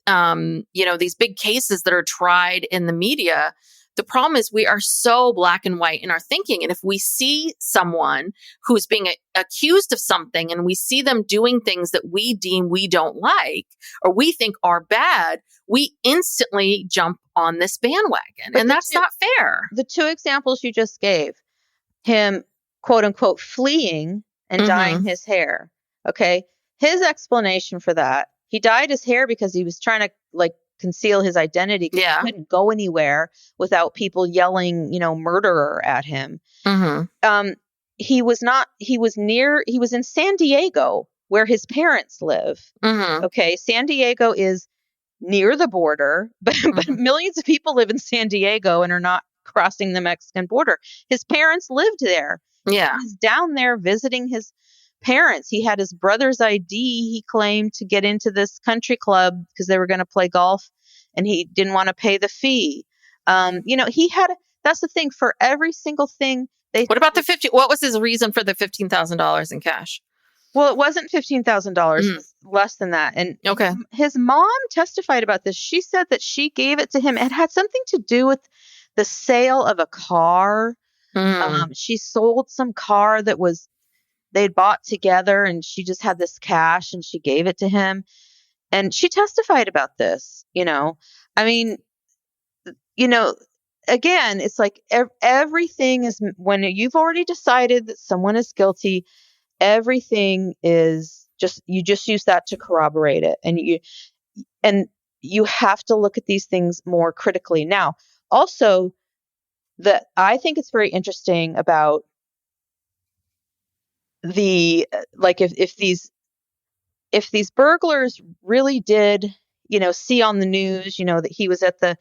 these big cases that are tried in the media, the problem is we are so black and white in our thinking. And if we see someone who's being accused of something, and we see them doing things that we deem we don't like, or we think are bad, we instantly jump on this bandwagon. And that's not fair. The two examples you just gave, him, quote unquote, fleeing and dyeing his hair. Okay. His explanation for that, he dyed his hair because he was trying to, like, conceal his identity. Yeah. He couldn't go anywhere without people yelling, murderer at him. He was in San Diego, where his parents live. Okay. San Diego is near the border, but millions of people live in San Diego and are not crossing the Mexican border. His parents lived there. Yeah. He's down there visiting his parents. He had his brother's ID, he claimed, to get into this country club because they were going to play golf, and he didn't want to pay the fee. That's the thing, for every single thing. What about what was his reason for the $15,000 in cash? Well, it wasn't $15,000. It was less than that. And his mom testified about this. She said that she gave it to him. It had something to do with the sale of a car. She sold some car that they'd bought together, and she just had this cash, and she gave it to him. And she testified about this, I mean, again, it's like everything is, when you've already decided that someone is guilty, everything is you just use that to corroborate it. And you have to look at these things more critically. Now, also, I think it's very interesting about if these burglars really did, see on the news, that he was at the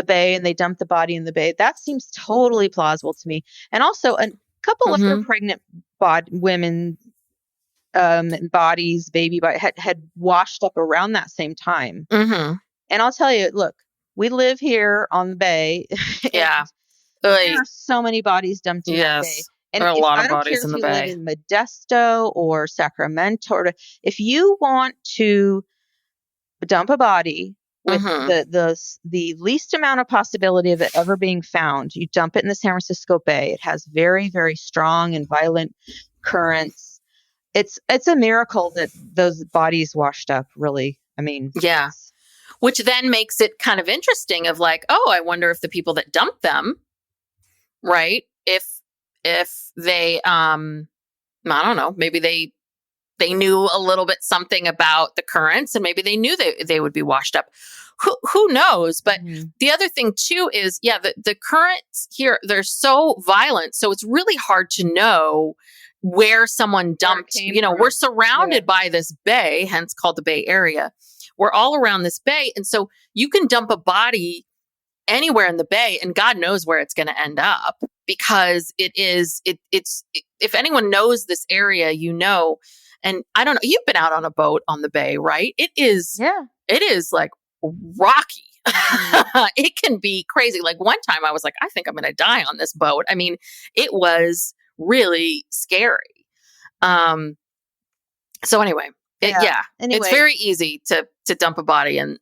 bay and they dumped the body in the bay, that seems totally plausible to me. And also, a couple of her pregnant women, bodies, baby body, had washed up around that same time. And I'll tell you, look, we live here on the bay. Yeah. There are so many bodies dumped in that bay. And there are a lot of bodies in the bay. Live in Modesto or Sacramento, if you want to dump a body with the least amount of possibility of it ever being found, you dump it in the San Francisco Bay. It has very, very strong and violent currents. It's a miracle that those bodies washed up, really. I mean, yeah. Which then makes it kind of interesting of like, oh, I wonder if the people that dumped them, right? If they, I don't know, maybe they knew a little bit something about the currents, and maybe they knew they would be washed up. Who knows? But the other thing too is, the currents here, they're so violent. So it's really hard to know where someone dumped, we're surrounded by this bay, hence called the Bay Area. We're all around this bay. And so you can dump a body anywhere in the bay, and God knows where it's going to end up, because it's if anyone knows this area, and I don't know, you've been out on a boat on the bay, right? It is like rocky. It can be crazy. Like one time I was like, I think I'm going to die on this boat. I mean, it was really scary. So anyway, it's very easy to dump a body, and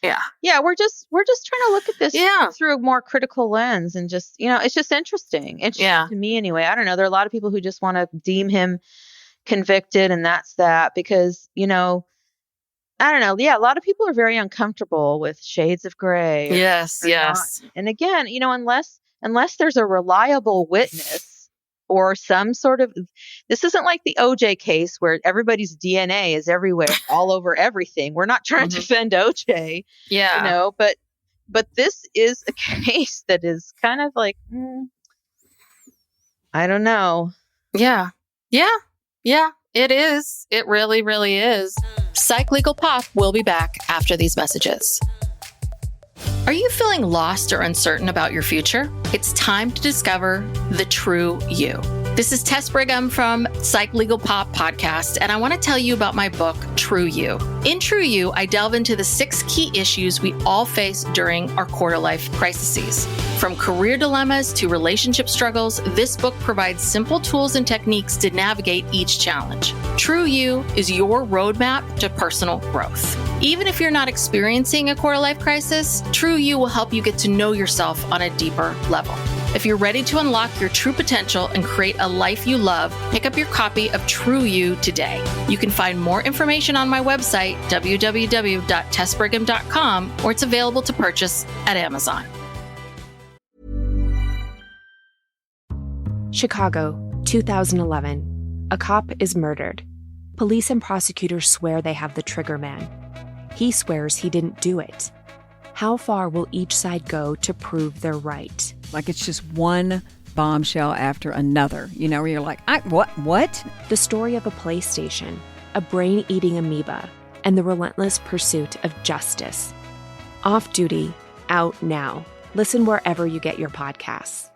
we're just trying to look at this through a more critical lens, and just, it's just interesting. To me anyway. I don't know. There are a lot of people who just want to deem him convicted, and that's that, because, I don't know. Yeah. A lot of people are very uncomfortable with shades of gray. Yes. Not. And again, unless there's a reliable witness or some sort of, this isn't like the OJ case where everybody's DNA is everywhere, all over everything. We're not trying to defend OJ, but But this is a case that is kind of like, I don't know. Yeah. It is. It really, really is. Psych Legal Pop will be back after these messages. Are you feeling lost or uncertain about your future? It's time to discover the true you. This is Tess Brigham from Psych Legal Pop Podcast, and I want to tell you about my book, True You. In True You, I delve into the 6 key issues we all face during our quarter-life crises. From career dilemmas to relationship struggles, this book provides simple tools and techniques to navigate each challenge. True You is your roadmap to personal growth. Even if you're not experiencing a quarter-life crisis, True You will help you get to know yourself on a deeper level. If you're ready to unlock your true potential and create a life you love, pick up your copy of True You today. You can find more information on my website, www.tessbrigham.com, or it's available to purchase at Amazon. Chicago, 2011. A cop is murdered. Police and prosecutors swear they have the trigger man. He swears he didn't do it. How far will each side go to prove they're right? Like it's just one bombshell after another, where you're like, what? The story of a PlayStation, a brain-eating amoeba, and the relentless pursuit of justice. Off Duty, out now. Listen wherever you get your podcasts.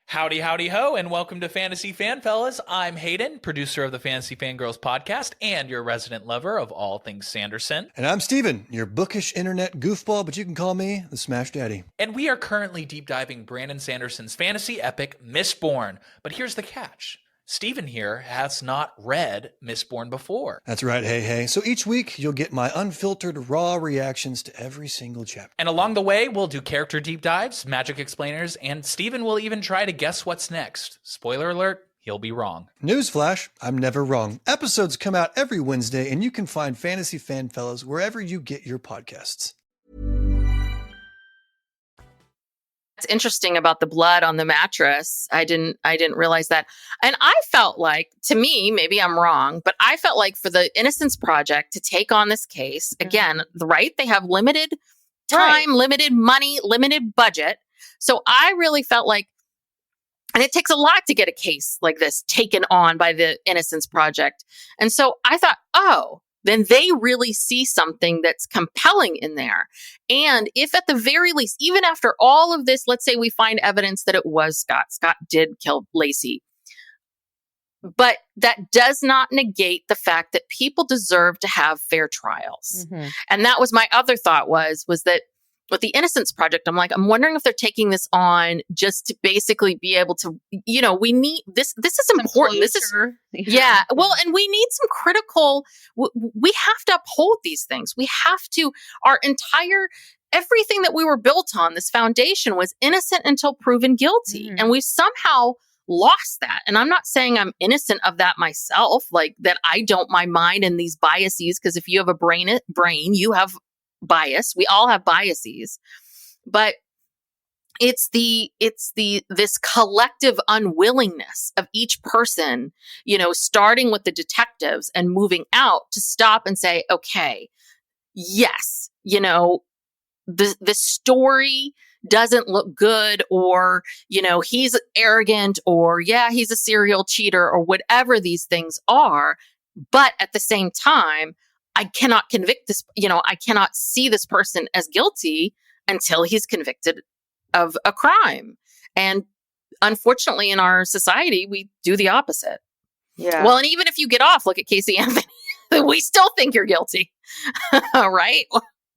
Howdy, howdy, ho, and welcome to Fantasy Fanfellas. I'm Hayden, producer of the Fantasy Fangirls podcast and your resident lover of all things Sanderson. And I'm Steven, your bookish internet goofball, but you can call me the Smash Daddy. And we are currently deep diving Brandon Sanderson's fantasy epic, Mistborn. But here's the catch. Steven here has not read Mistborn before. That's right, hey. So each week, you'll get my unfiltered, raw reactions to every single chapter. And along the way, we'll do character deep dives, magic explainers, and Steven will even try to guess what's next. Spoiler alert, he'll be wrong. Newsflash, I'm never wrong. Episodes come out every Wednesday, and you can find Fantasy Fanfellas wherever you get your podcasts. It's interesting about the blood on the mattress. I didn't realize that. And I felt like, to me, maybe I'm wrong, but I felt like for the Innocence Project to take on this case, again, right? They have limited time, limited money, limited budget. So I really felt like, and it takes a lot to get a case like this taken on by the Innocence Project. And so I thought, then they really see something that's compelling in there. And if at the very least, even after all of this, let's say we find evidence that it was Scott did kill Laci. But that does not negate the fact that people deserve to have fair trials. Mm-hmm. And that was my other thought was that with the Innocence Project, I'm wondering if they're taking this on just to basically be able to, we need this. This is important. This is, yeah. Well, and we need some critical, we have to uphold these things. We have to, everything that we were built on, this foundation was innocent until proven guilty. Mm-hmm. And we've somehow lost that. And I'm not saying I'm innocent of that myself, like that I don't, my mind and these biases, because if you have a brain, you have bias. We all have biases, but it's this collective unwillingness of each person, starting with the detectives and moving out to stop and say, okay, yes, the story doesn't look good, or, he's arrogant, or he's a serial cheater, or whatever these things are. But at the same time, I cannot convict this, I cannot see this person as guilty until he's convicted of a crime. And unfortunately, in our society, we do the opposite. Yeah. Well, and even if you get off, look at Casey Anthony, we still think you're guilty. Right?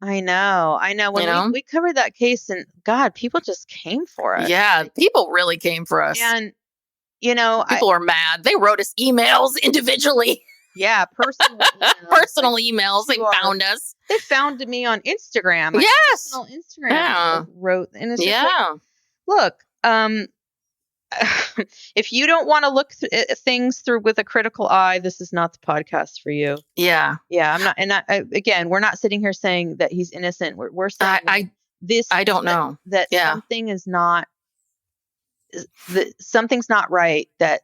I know. When we covered that case, and God, people just came for us. Yeah, people really came for us. And, people are mad. They wrote us emails individually. Yeah, personal emails. They found us. They found me on Instagram. Yes, personal Instagram wrote, and it's just look. If you don't want to look at things through with a critical eye, this is not the podcast for you. Yeah. I'm not. And again, we're not sitting here saying that he's innocent. We're saying I don't know that something is not. Something's not right. That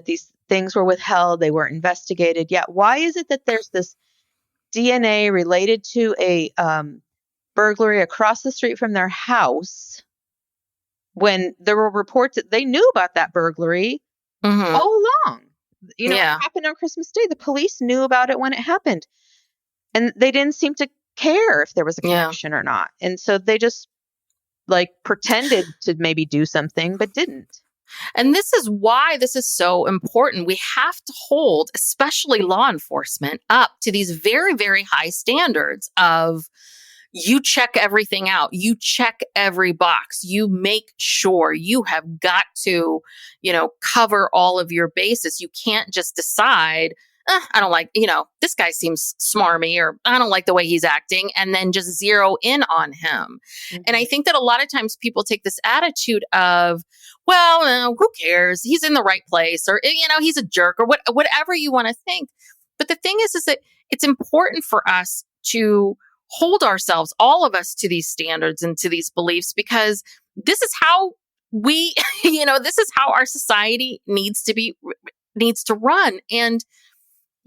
these things were withheld. They weren't investigated. Why is it that there's this DNA related to a burglary across the street from their house when there were reports that they knew about that burglary all along. You know, Yeah. it happened on Christmas Day. The police knew about it when it happened. And they didn't seem to care if there was a connection or not. And so they just like pretended to maybe do something, but didn't. And this is why this is so important. We have to hold, especially law enforcement, up to these very, very high standards of you check everything out. You check every box. You make sure you have got to, you know, cover all of your bases. You can't just decide, I don't like, you know, this guy seems smarmy, or I don't like the way he's acting, and then just zero in on him. And I think that a lot of times people take this attitude of, well, who cares? He's in the right place, or, you know, he's a jerk, or whatever you want to think. But the thing is that it's important for us to hold ourselves, all of us, to these standards and to these beliefs, because this is how we, you know, this is how our society needs to run. And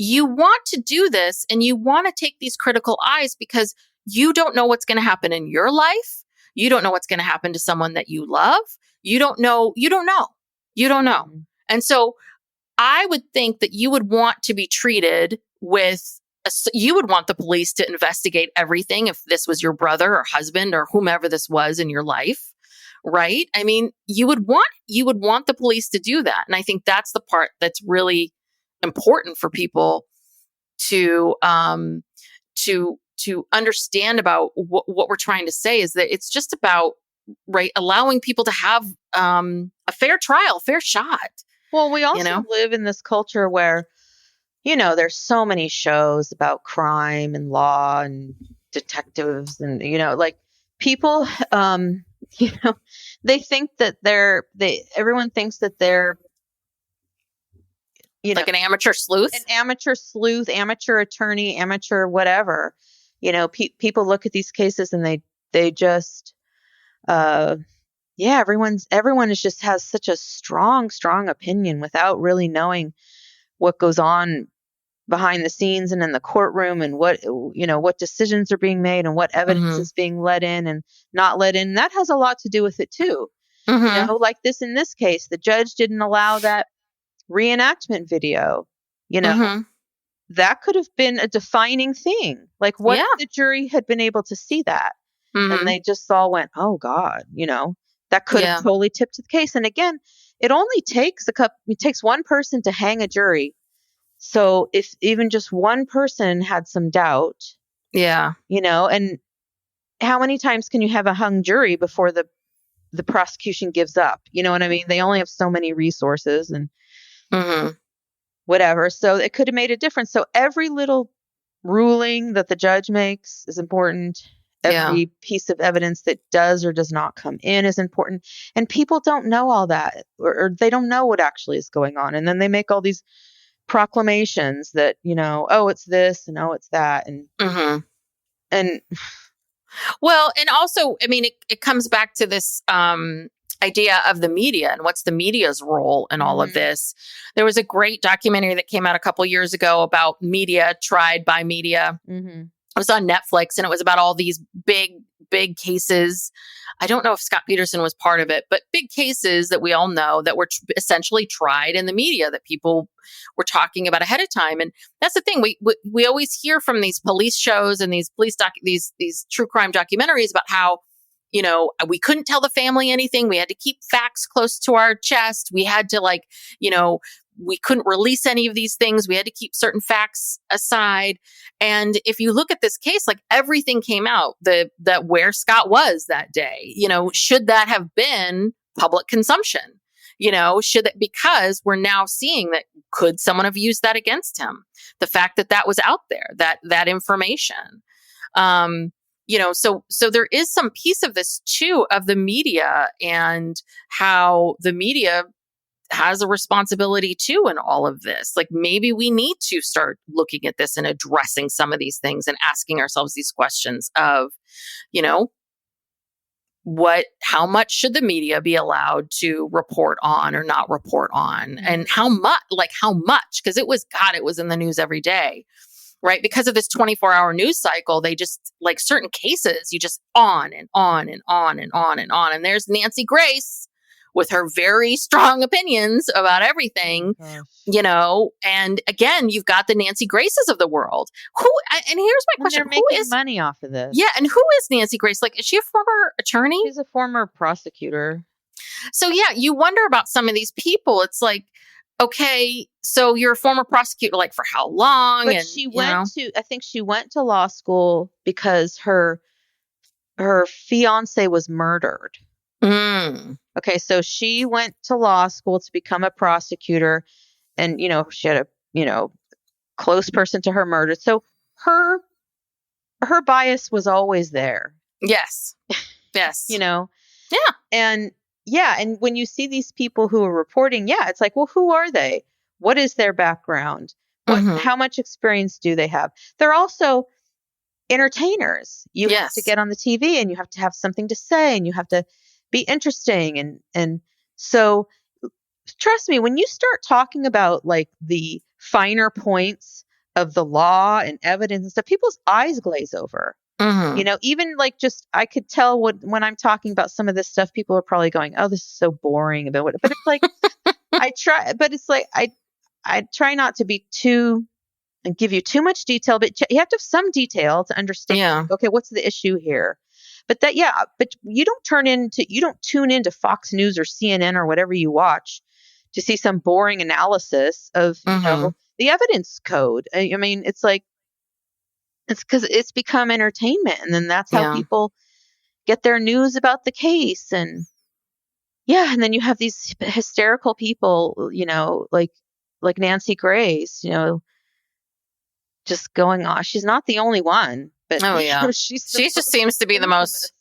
you want to do this, and you want to take these critical eyes, because you don't know what's going to happen in your life. You don't know what's going to happen to someone that you love. You don't know. And so I would think that you would want to be treated with, you would want the police to investigate everything if this was your brother or husband or whomever this was in your life, right? I mean, you would want the police to do that. And I think that's the part that's really important for people to understand about what we're trying to say, is that it's just about, right, allowing people to have a fair trial, fair shot. Well, we also live in this culture where, you know, there's so many shows about crime and law and detectives, and, you know, like people, you know, they think that everyone thinks that they're, you know, like an amateur sleuth, amateur attorney, amateur whatever. You know, people look at these cases and they just, everyone is just has such a strong opinion without really knowing what goes on behind the scenes and in the courtroom, and what decisions are being made, and what evidence is being let in and not let in. And that has a lot to do with it too. You know, like in this case, the judge didn't allow that reenactment video. You know, that could have been a defining thing. Like, what if the jury had been able to see that? And they just all went, oh God, you know, that could have totally tipped the case. And again, it only takes it takes one person to hang a jury. So if even just one person had some doubt, you know, and how many times can you have a hung jury before the prosecution gives up? You know what I mean? They only have so many resources and whatever. So it could have made a difference. So every little ruling that the judge makes is important. Every piece of evidence that does or does not come in is important. And people don't know all that, or they don't know what actually is going on. And then they make all these proclamations that, you know, oh, it's this and oh, it's that. And well, and also, I mean, it comes back to this idea of the media and what's the media's role in all of this. There was a great documentary that came out a couple years ago about media tried by media. It was on Netflix, and it was about all these big cases. I don't know if Scott Peterson was part of it, but big cases that we all know that were essentially tried in the media that people were talking about ahead of time. And that's the thing. We always hear from these police shows and these these true crime documentaries about how, you know, we couldn't tell the family anything. We had to keep facts close to our chest. We had to, like, you know, we couldn't release any of these things. We had to keep certain facts aside. And if you look at this case, like, everything came out that where Scott was that day. You know, should that have been public consumption? You know, because we're now seeing that, could someone have used that against him? The fact that was out there, that information. You know, so there is some piece of this too, of the media, and how the media has a responsibility too in all of this. Like, maybe we need to start looking at this and addressing some of these things and asking ourselves these questions of, you know, how much should the media be allowed to report on or not report on? And how much, because it was in the news every day. right? Because of this 24-hour news cycle, they just, like certain cases, you just on and on and on and on and on. And there's Nancy Grace with her very strong opinions about everything, you know. And again, you've got the Nancy Graces of the world. And here's my question. They're making money off of this. Yeah. And who is Nancy Grace? Like, is she a former attorney? She's a former prosecutor. So yeah, you wonder about some of these people. It's like, okay, so you're a former prosecutor, like for how long? But and I think she went to law school because her fiance was murdered. Mm. Okay, so she went to law school to become a prosecutor, and she had a close person to her murder. So her bias was always there. Yes. Yes. Yeah. And when you see these people who are reporting, it's like, well, who are they? What is their background? How much experience do they have? They're also entertainers. You have to get on the TV, and you have to have something to say, and you have to be interesting. And so trust me, when you start talking about like the finer points of the law and evidence and stuff, people's eyes glaze over. Mm-hmm. Even like just, I could tell when I'm talking about some of this stuff, people are probably going, oh, this is so boring. But it's like, I try not to be too and give you too much detail, but you have to have some detail to understand, okay, what's the issue here? But you don't tune into Fox News or CNN or whatever you watch to see some boring analysis of, the evidence code. I mean, it's like, it's because it's become entertainment, and then that's how people get their news about the case. And and then you have these hysterical people, like Nancy Grace, just going on. She's not the only one, but she just seems to be the most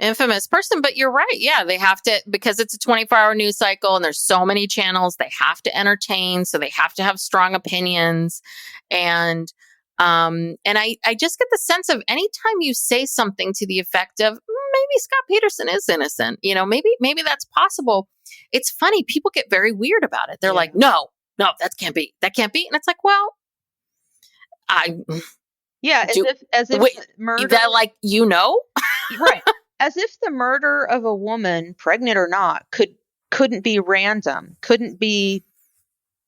infamous person. But you're right. Yeah, they have to, because it's a 24-hour news cycle and there's so many channels, they have to entertain. So they have to have strong opinions. And I just get the sense of anytime you say something to the effect of maybe Scott Peterson is innocent, maybe that's possible. It's funny. People get very weird about it. They're like, no, that can't be. And it's like, well, as if murder, that right. As if the murder of a woman, pregnant or not, couldn't be random, couldn't be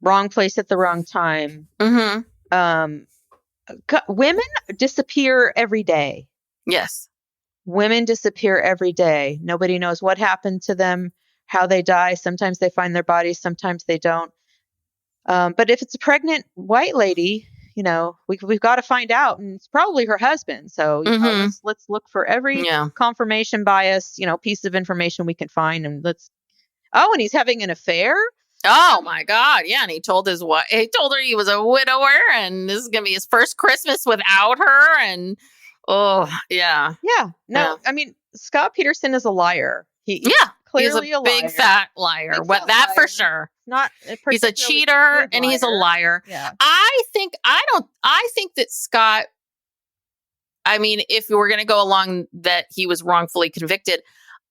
wrong place at the wrong time. Mm-hmm. Women disappear every day. Yes. Women disappear every day. Nobody knows what happened to them, how they die. Sometimes they find their bodies, sometimes they don't. But if it's a pregnant white lady, we've got to find out, and it's probably her husband. So let's look for every confirmation bias, piece of information we can find, and and he's having an affair. Oh my God. Yeah. And he told his wife, he told her he was a widower and this is going to be his first Christmas without her. And no, I mean, Scott Peterson is a liar. He's clearly a big fat liar. For sure. He's a cheater and he's a liar. Yeah. I think that Scott, I mean, if we were going to go along that he was wrongfully convicted,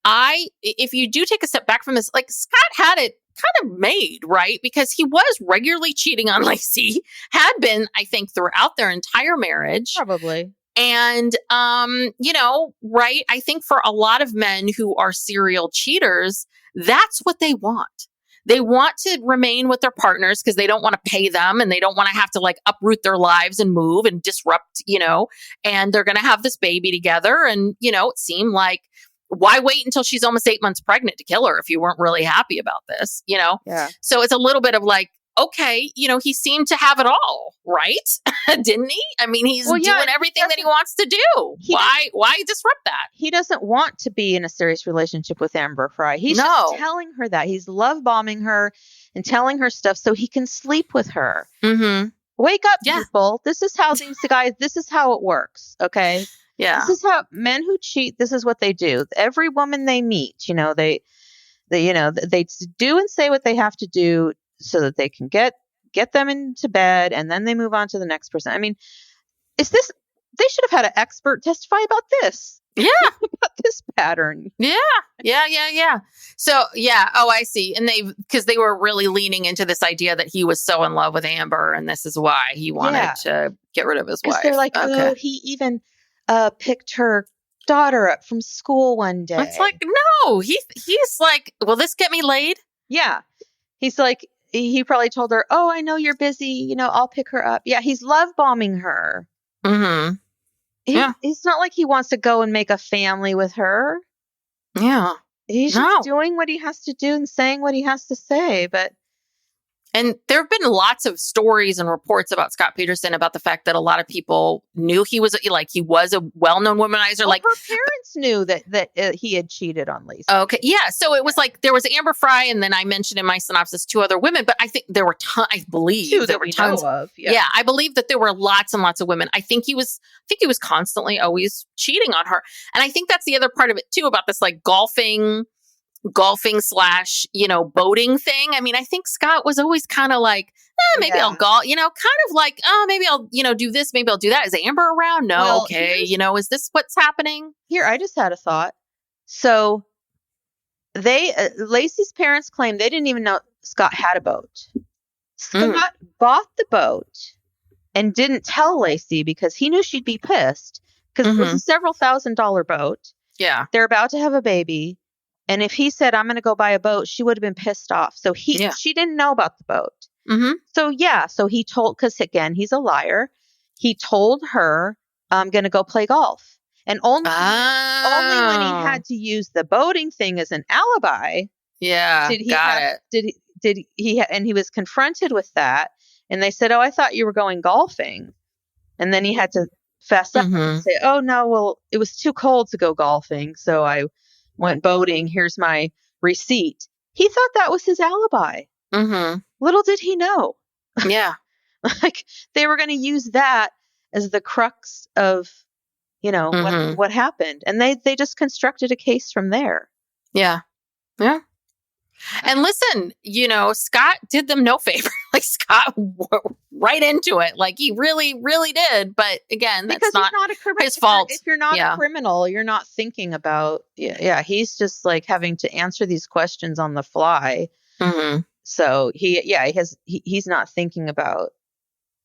if you do take a step back from this, like Scott had it kind of made, right? Because he was regularly cheating on Laci, had been, I think, throughout their entire marriage. Probably. And, right? I think for a lot of men who are serial cheaters, that's what they want. They want to remain with their partners because they don't want to pay them and they don't want to have to like uproot their lives and move and disrupt, and they're going to have this baby together. And, it seemed like, why wait until she's almost 8 months pregnant to kill her if you weren't really happy about this, Yeah. So it's a little bit of like, okay, he seemed to have it all, right? Didn't he? I mean, he's doing everything that he wants to do. Why disrupt that? He doesn't want to be in a serious relationship with Amber Fry. He's just telling her that. He's love bombing her and telling her stuff so he can sleep with her. Mm-hmm. Wake up, people. This is how this is how it works. Okay. Yeah. This is how men who cheat, this is what they do. Every woman they meet, they do and say what they have to do so that they can get them into bed, and then they move on to the next person. I mean, they should have had an expert testify about this. Yeah. about this pattern. Yeah. So, yeah. Oh, I see. And because they were really leaning into this idea that he was so in love with Amber, and this is why he wanted to get rid of his wife. Because they're like, oh, he even picked her daughter up from school one day. It's like, no, he's like, will this get me laid? Yeah. He's like, he probably told her, oh, I know you're busy. I'll pick her up. Yeah. He's love bombing her. Mm-hmm. It's not like he wants to go and make a family with her. Yeah. He's just doing what he has to do and saying what he has to say. And there have been lots of stories and reports about Scott Peterson about the fact that a lot of people knew he was a well-known womanizer. Well, her parents knew that he had cheated on Laci. Okay, yeah. So it was like there was Amber Fry, and then I mentioned in my synopsis 2 other women. But I think there were I believe 2 there were tons of. Yeah, I believe that there were lots and lots of women. I think he was constantly always cheating on her, and I think that's the other part of it too about this like golfing / boating thing. I mean, I think Scott was always kind of like, maybe I'll golf, kind of like, oh, maybe I'll, do this, maybe I'll do that. Is Amber around? No. Well, okay. Is this what's happening? Here, I just had a thought. So Laci's parents claim they didn't even know Scott had a boat. Scott bought the boat and didn't tell Laci because he knew she'd be pissed because it was a several $1,000 boat. Yeah. They're about to have a baby. And if he said, I'm going to go buy a boat, she would have been pissed off. So she didn't know about the boat. Mm-hmm. So he told, because again, he's a liar. He told her, I'm going to go play golf. And only when he had to use the boating thing as an alibi. Yeah. And he was confronted with that. And they said, oh, I thought you were going golfing. And then he had to fess up and say, oh, no, well, it was too cold to go golfing. So I went boating. Here's my receipt. He thought that was his alibi. Mm-hmm. Little did he know. Yeah. Like they were going to use that as the crux of, what happened. And they just constructed a case from there. Yeah. Yeah. And listen, Scott did them no favor. Like Scott right into it. Like he really, really did. But again, that's not his fault. If you're not a criminal, you're not thinking about, he's just like having to answer these questions on the fly. Mm-hmm. So he's not thinking about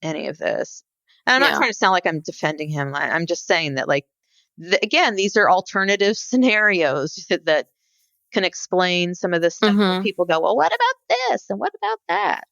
any of this. And I'm not trying to sound like I'm defending him. I'm just saying that again, these are alternative scenarios that can explain some of this stuff. Where people go, well, what about this? And what about that?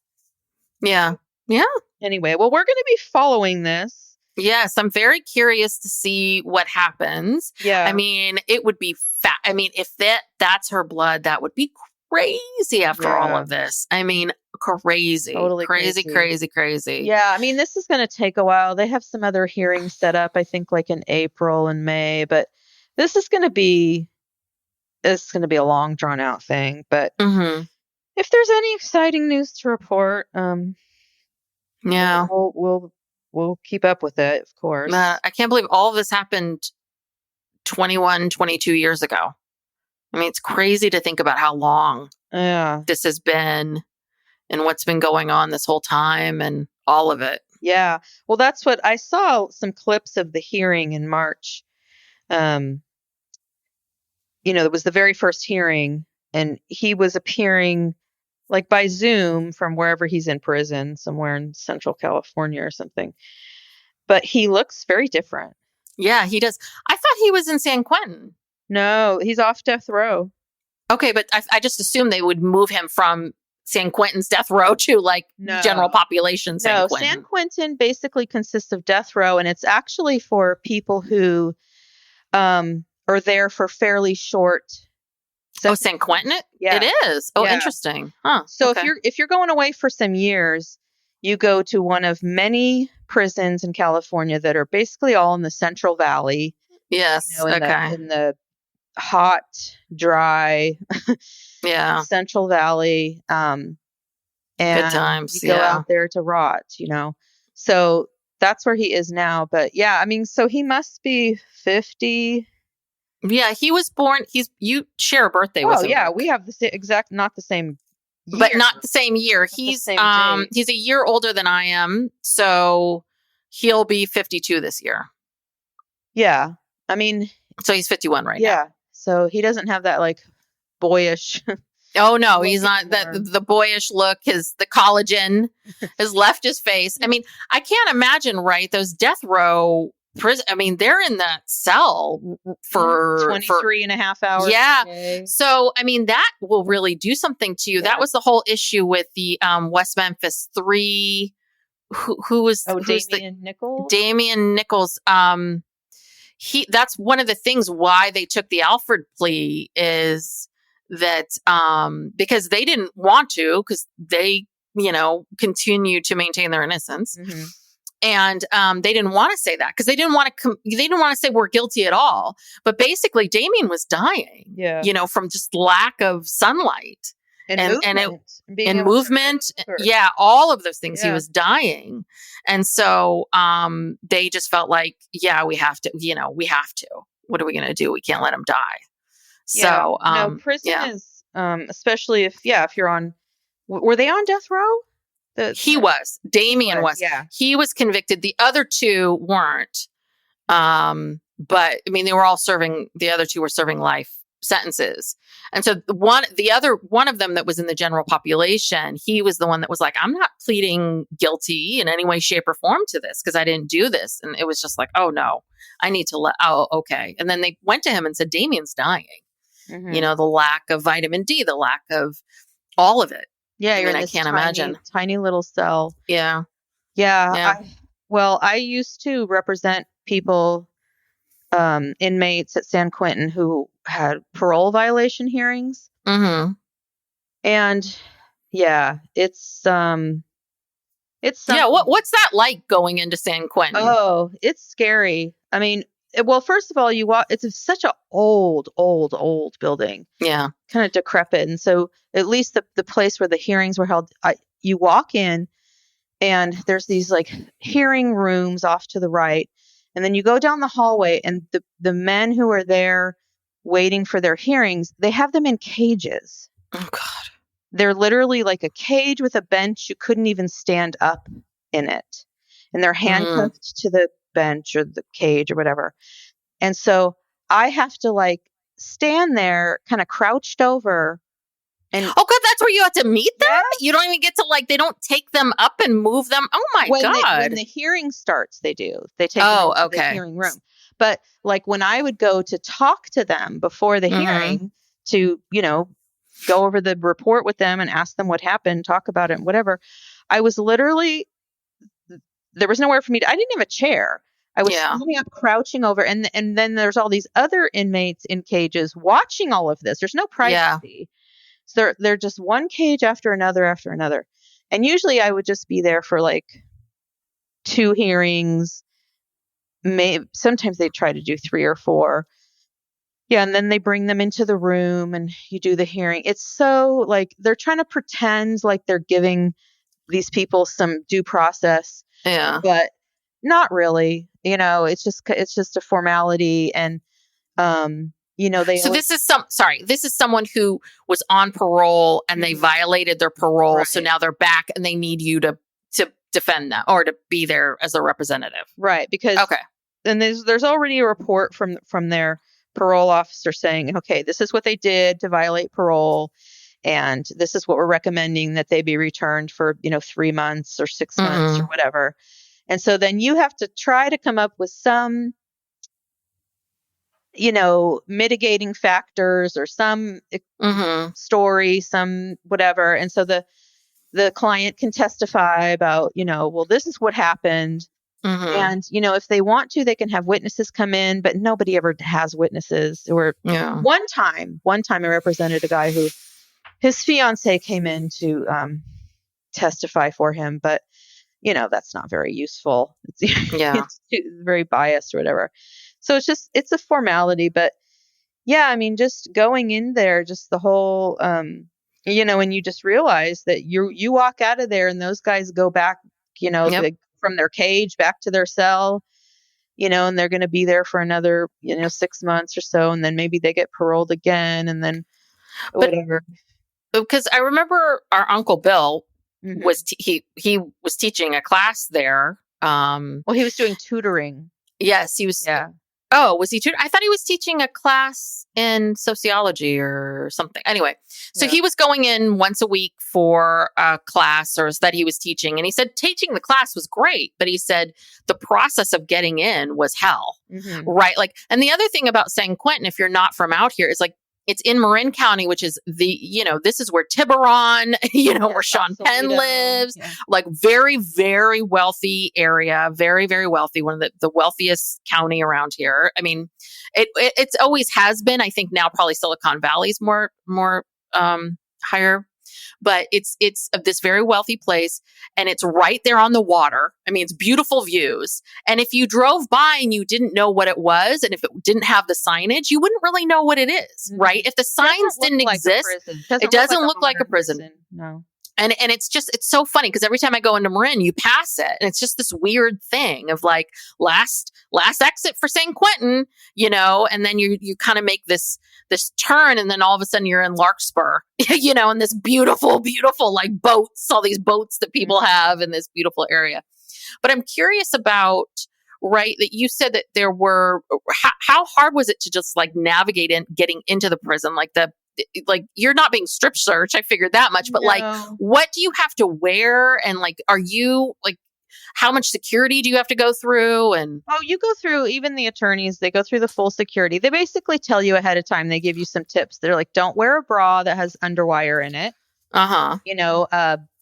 Yeah. Yeah. Anyway, well, we're going to be following this. Yes. I'm very curious to see what happens. Yeah. I mean, it would be if that's her blood, that would be crazy after all of this. I mean, crazy. Totally crazy. Yeah. I mean, this is going to take a while. They have some other hearings set up, I think like in April and May, but this is going to be a long drawn out thing, but if there's any exciting news to report, we'll keep up with it, of course. I can't believe all of this happened 21, 22 years ago. I mean, it's crazy to think about how long this has been and what's been going on this whole time and all of it. Yeah. Well, that's what I saw some clips of the hearing in March. It was the very first hearing, and he was appearing like by Zoom from wherever he's in prison, somewhere in Central California or something. But he looks very different. Yeah, he does. I thought he was in San Quentin. No, he's off death row. Okay, but I just assumed they would move him from San Quentin's death row to general population San Quentin. San Quentin basically consists of death row, and it's actually for people who are there for fairly short. San Quentin? It is. Oh, interesting. Huh. So if you're going away for some years, you go to one of many prisons in California that are basically all in the Central Valley. Yes. In the hot, dry, Central Valley. And good times. You go out there to rot, So that's where he is now. But yeah, I mean, so he must be 50. Yeah, he was born. You share a birthday with him. Oh yeah, we have the not the same year. But not the same year. He's a year older than I am, so he'll be 52 this year. Yeah. I mean, So he's 51 right now. Yeah. So he doesn't have that like boyish. Oh no, look he's not that anymore. the boyish look, the collagen has left his face. I mean, I can't imagine, right? Those death row prison, I mean, they're in that cell for 23 and a half hours. Yeah. A day. So, I mean, that will really do something to you. Yeah. That was the whole issue with the West Memphis 3. Who was Damian Nichols? Damian Nichols. That's one of the things why they took the Alfred plea is that because they didn't want to, because they, continue to maintain their innocence. Mm-hmm. And they didn't want to say that because they didn't want to say we're guilty at all. But basically, Damien was dying, from just lack of sunlight and movement. Yeah, all of those things. Yeah. He was dying. And so they just felt like, we have to, we have to. What are we going to do? We can't let him die. So, prison is, especially if you're on, were they on death row? Damien was. Yeah. He was convicted. The other two weren't. But I mean, the other two were serving life sentences. And so one of them that was in the general population, he was the one that was like, I'm not pleading guilty in any way, shape, or form to this because I didn't do this. And it was just like, oh no, I need to okay. And then they went to him and said, Damien's dying. Mm-hmm. The lack of vitamin D, the lack of all of it. Yeah, I can't imagine. Tiny little cell. Yeah. Yeah. I used to represent people, inmates at San Quentin who had parole violation hearings. Mm-hmm. And it's what's that like going into San Quentin? Oh, it's scary. I mean, well, first of all, it's such an old building. Yeah. Kind of decrepit. And so at least the place where the hearings were held, you walk in and there's these like hearing rooms off to the right. And then you go down the hallway and the men who are there waiting for their hearings, they have them in cages. Oh, God. They're literally like a cage with a bench. You couldn't even stand up in it. And they're handcuffed to the bench or the cage or whatever. And so I have to like stand there kind of crouched over. And oh God, that's where you have to meet them? Yeah. You don't even get to they don't take them up and move them. Oh my God. When the hearing starts, they do. They take them to the hearing room. But like when I would go to talk to them before the hearing to, go over the report with them and ask them what happened, talk about it and whatever, I was literally, there was nowhere for me I didn't have a chair. I was standing up, crouching over, and then there's all these other inmates in cages watching all of this. There's no privacy. Yeah. So they're just one cage after another. And usually I would just be there for like 2 hearings. Sometimes they try to do 3 or 4. Yeah, and then they bring them into the room and you do the hearing. It's so like they're trying to pretend like they're giving these people some due process. Yeah. But not really. It's just a formality. And so this is someone who was on parole and they violated their parole. Right. So now they're back and they need you to defend them or to be there as a representative. Right. Because and there's already a report from their parole officer saying, okay, this is what they did to violate parole. And this is what we're recommending that they be returned for, 3 months or 6 months or whatever. And so then you have to try to come up with some, mitigating factors or some story, some whatever. And so the client can testify about, well, this is what happened. And, if they want to, they can have witnesses come in, but nobody ever has witnesses. Or one time I represented a guy who his fiance came in to testify for him, but that's not very useful. It's very biased or whatever. So it's a formality, but I mean, just going in there, just the whole, and you just realize that you walk out of there and those guys go back, from their cage back to their cell, and they're going to be there for another, 6 months or so. And then maybe they get paroled again and then whatever. Because I remember our Uncle Bill was he was teaching a class there. Well, he was doing tutoring. Yes, he was. Yeah. Oh, was he tutoring? I thought he was teaching a class in sociology or something. Anyway, so he was going in once a week for a class or that he was teaching. And he said teaching the class was great, but he said the process of getting in was hell. Right. Like, and the other thing about San Quentin, if you're not from out here, is like, it's in Marin County, which is this is where Tiburon, where Sean Penn lives, like very, very wealthy area, very, very wealthy, one of the wealthiest county around here. I mean, it's always has been. I think now probably Silicon Valley's more higher, but it's this very wealthy place, and it's right there on the water. I mean, it's beautiful views. And if you drove by and you didn't know what it was, and if it didn't have the signage, you wouldn't really know what it is, right? If the signs didn't exist, it doesn't look like a prison. No. And it's so funny because every time I go into Marin, you pass it, and it's just this weird thing of like last exit for San Quentin, and then you kind of make this turn, and then all of a sudden you're in Larkspur, and this beautiful, beautiful like boats, all these boats that people have in this beautiful area. But I'm curious about, right, that you said that there were, how hard was it to just like navigate getting into the prison, like you're not being strip searched. I figured that much, but like, what do you have to wear? And like, are you like, how much security do you have to go through? And you go through, even the attorneys, they go through the full security. They basically tell you ahead of time. They give you some tips. They're like, don't wear a bra that has underwire in it.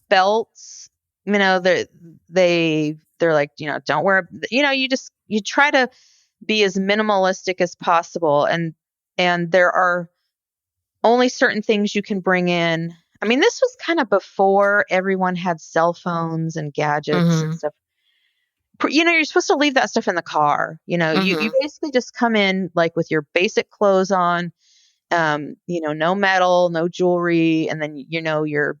Belts, they're like, don't wear, you try to be as minimalistic as possible. And there are only certain things you can bring in. I mean, this was kind of before everyone had cell phones and gadgets and stuff. You're supposed to leave that stuff in the car. You basically just come in like with your basic clothes on, no metal, no jewelry, and then, your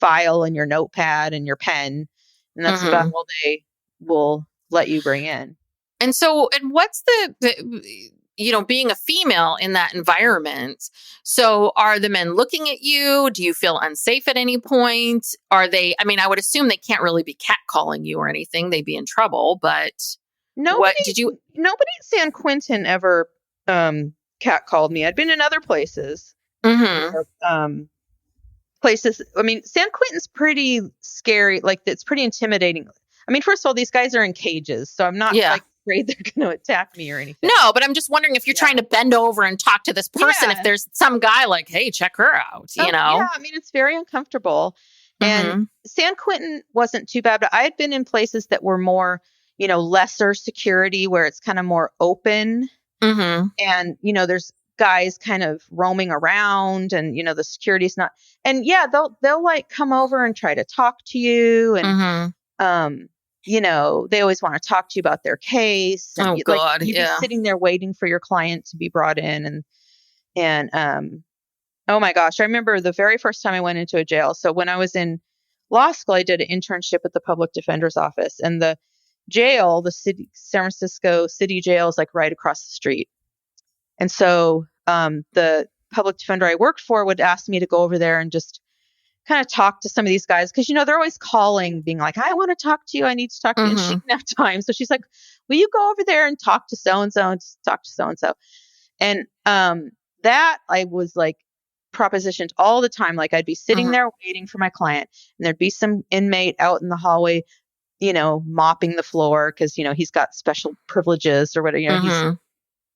file and your notepad and your pen. And that's about all they will let you bring in. And so, and what's the being a female in that environment. So are the men looking at you? Do you feel unsafe at any point? Are they, I mean, I would assume they can't really be catcalling you or anything. They'd be in trouble, but nobody at San Quentin ever catcalled me. I'd been in other places. Places, I mean, San Quentin's pretty scary. Like, it's pretty intimidating. I mean, first of all, these guys are in cages, so I'm not like afraid they're going to attack me or anything. No, but I'm just wondering if you're trying to bend over and talk to this person, if there's some guy like, hey, check her out, Yeah, I mean, it's very uncomfortable. And San Quentin wasn't too bad, but I had been in places that were more, lesser security, where it's kind of more open. And, there's guys kind of roaming around, and, the security's not. And they'll like come over and try to talk to you. And, they always want to talk to you about their case. And you'd be sitting there waiting for your client to be brought in. And oh my gosh, I remember the very first time I went into a jail. So when I was in law school, I did an internship at the public defender's office, and the jail, the San Francisco city jail, is like right across the street. And so the public defender I worked for would ask me to go over there and just kind of talk to some of these guys, because they're always calling, being like, I want to talk to you, I need to talk to you, and she didn't have time. So she's like, will you go over there and talk to so-and-so and talk to so-and-so? And that I was like propositioned all the time. Like, I'd be sitting there waiting for my client, and there'd be some inmate out in the hallway, mopping the floor because he's got special privileges or whatever, he's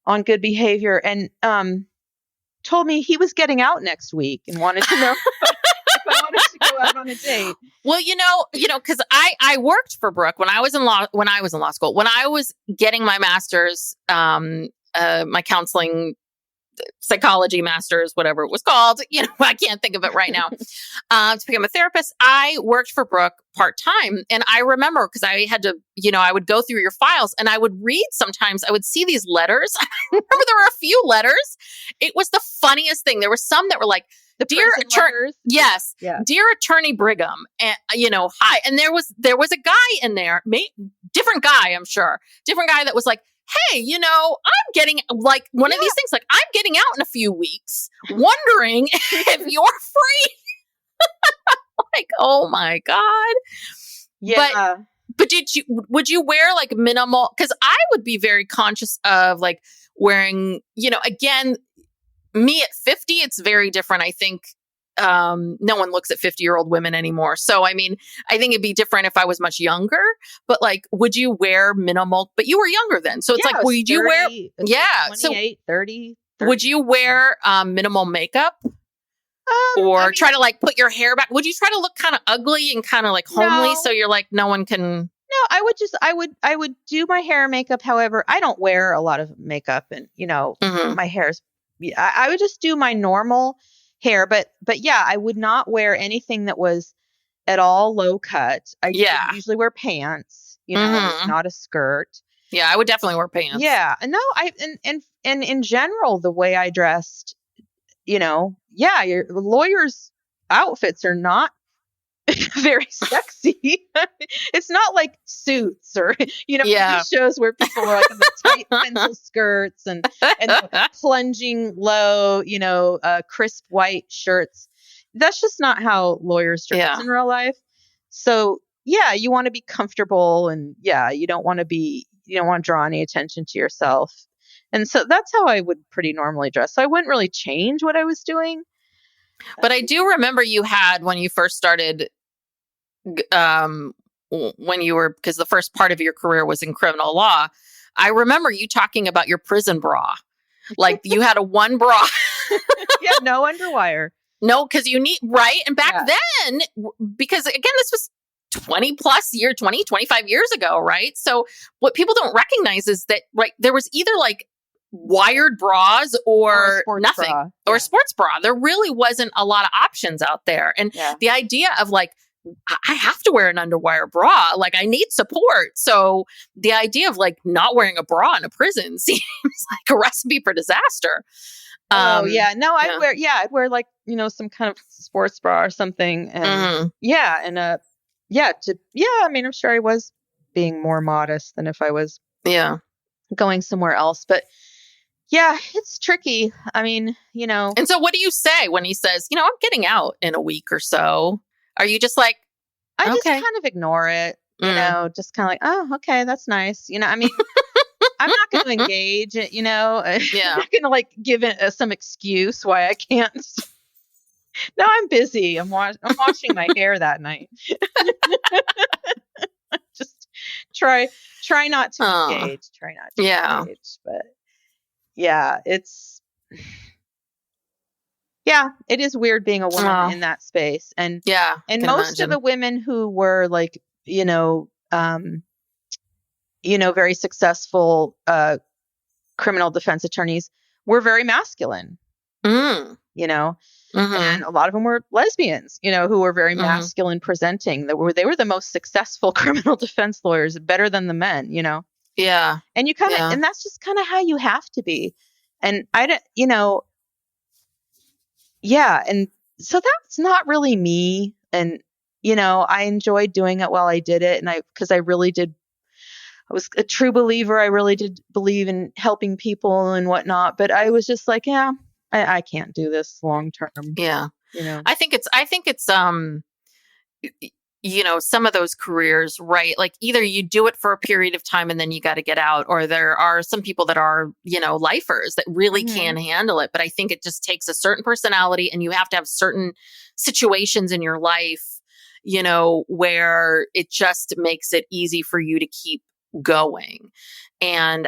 on good behavior, and told me he was getting out next week and wanted to know if I wanted to go out on a date. Well, because I worked for Brooke when I was in law school. When I was getting my master's, my counseling psychology master's, whatever it was called, I can't think of it right now, to become a therapist, I worked for Brooke part-time. And I remember, because I had to, I would go through your files, and I would read, sometimes I would see these letters. I remember there were a few letters. It was the funniest thing. There were some that were like, dear attorney, dear Attorney Brigham, and hi. And there was a guy in there, different guy, I'm sure, different guy that was like, hey, I'm getting like one of these things, like, I'm getting out in a few weeks, wondering if you're free. Like, oh my God. Yeah. But would you wear like minimal? Because I would be very conscious of like wearing, again, me at 50, it's very different. I think no one looks at 50-year-old women anymore. So, I mean, I think it'd be different if I was much younger, but like, would you wear minimal? But you were younger then. So it's like, would you wear, 28, 30. Would you wear minimal makeup? Or try to like put your hair back? Would you try to look kind of ugly and kind of like homely so you're like no one can? No, I would do my hair and makeup. However, I don't wear a lot of makeup, and my hair's. I would just do my normal hair, but yeah, I would not wear anything that was at all low cut. I usually wear pants, not a skirt. Yeah, I would definitely wear pants. Yeah, no, and in general, the way I dressed. Your lawyers' outfits are not very sexy. It's not like Suits or, shows where people are like in the tight pencil skirts and plunging low, crisp white shirts. That's just not how lawyers dress in real life. So, you want to be comfortable and you don't want to draw any attention to yourself. And so that's how I would pretty normally dress. So I wouldn't really change what I was doing. But I do remember you had when you first started, when you were, because the first part of your career was in criminal law. I remember you talking about your prison bra. Like you had a one bra. No underwire. No, because you need, right? And back then, because again, this was 25 years ago, right? So what people don't recognize is that, right, there was either like wired bras or nothing bra. Or a sports bra. There really wasn't a lot of options out there. And the idea of like, I have to wear an underwire bra, like I need support. So the idea of like not wearing a bra in a prison seems like a recipe for disaster. I'd wear like, some kind of sports bra or something. And I mean, I'm sure I was being more modest than if I was going somewhere else. But it's tricky. I mean, And so what do you say when he says, I'm getting out in a week or so? Are you just like, I just kind of ignore it, just kind of like, oh, okay, that's nice. I mean, I'm not going to engage it, I'm not going to like give it some excuse why I can't. No, I'm busy. I'm washing my hair that night. Just try not to engage. Try not to engage. But it is weird being a woman in that space. And most of the women who were like, very successful criminal defense attorneys were very masculine. And a lot of them were lesbians, who were very masculine presenting. They were the most successful criminal defense lawyers, better than the men, Yeah. And you kind of, and that's just kind of how you have to be. And I don't, and so that's not really me. And, I enjoyed doing it while I did it. And because I really did, I was a true believer. I really did believe in helping people and whatnot. But I was just like, I can't do this long term. Yeah. I think it's some of those careers, right? Like either you do it for a period of time and then you got to get out, or there are some people that are, lifers that really can handle it. But I think it just takes a certain personality, and you have to have certain situations in your life, where it just makes it easy for you to keep going. And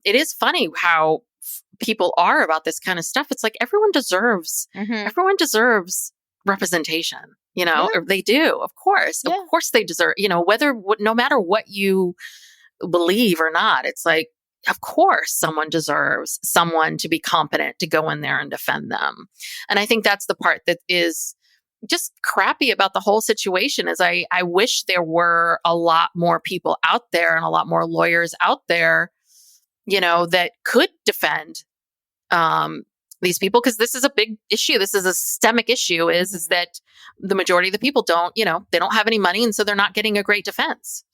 it is funny how people are about this kind of stuff. It's like everyone deserves representation, or they do, of course they deserve, no matter what you believe or not. It's like, of course someone deserves someone to be competent to go in there and defend them. And I think that's the part that is just crappy about the whole situation. Is I wish there were a lot more people out there and a lot more lawyers out there, that could defend these people, because this is a big issue. This is a systemic issue. Is that the majority of the people don't, they don't have any money, and so they're not getting a great defense.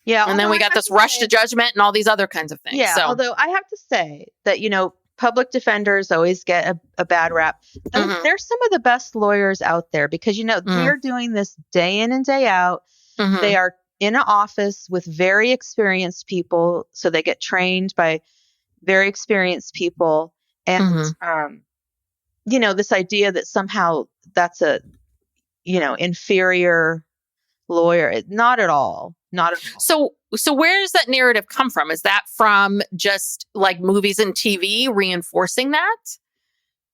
Yeah, and then we got this rush to judgment and all these other kinds of things. Yeah, so. Although I have to say that public defenders always get a bad rap. They're some of the best lawyers out there because they're doing this day in and day out. They are in an office with very experienced people. So they get trained by very experienced people. And, this idea that somehow that's a, inferior lawyer, not at all. Not at all. So where does that narrative come from? Is that from just like movies and TV reinforcing that?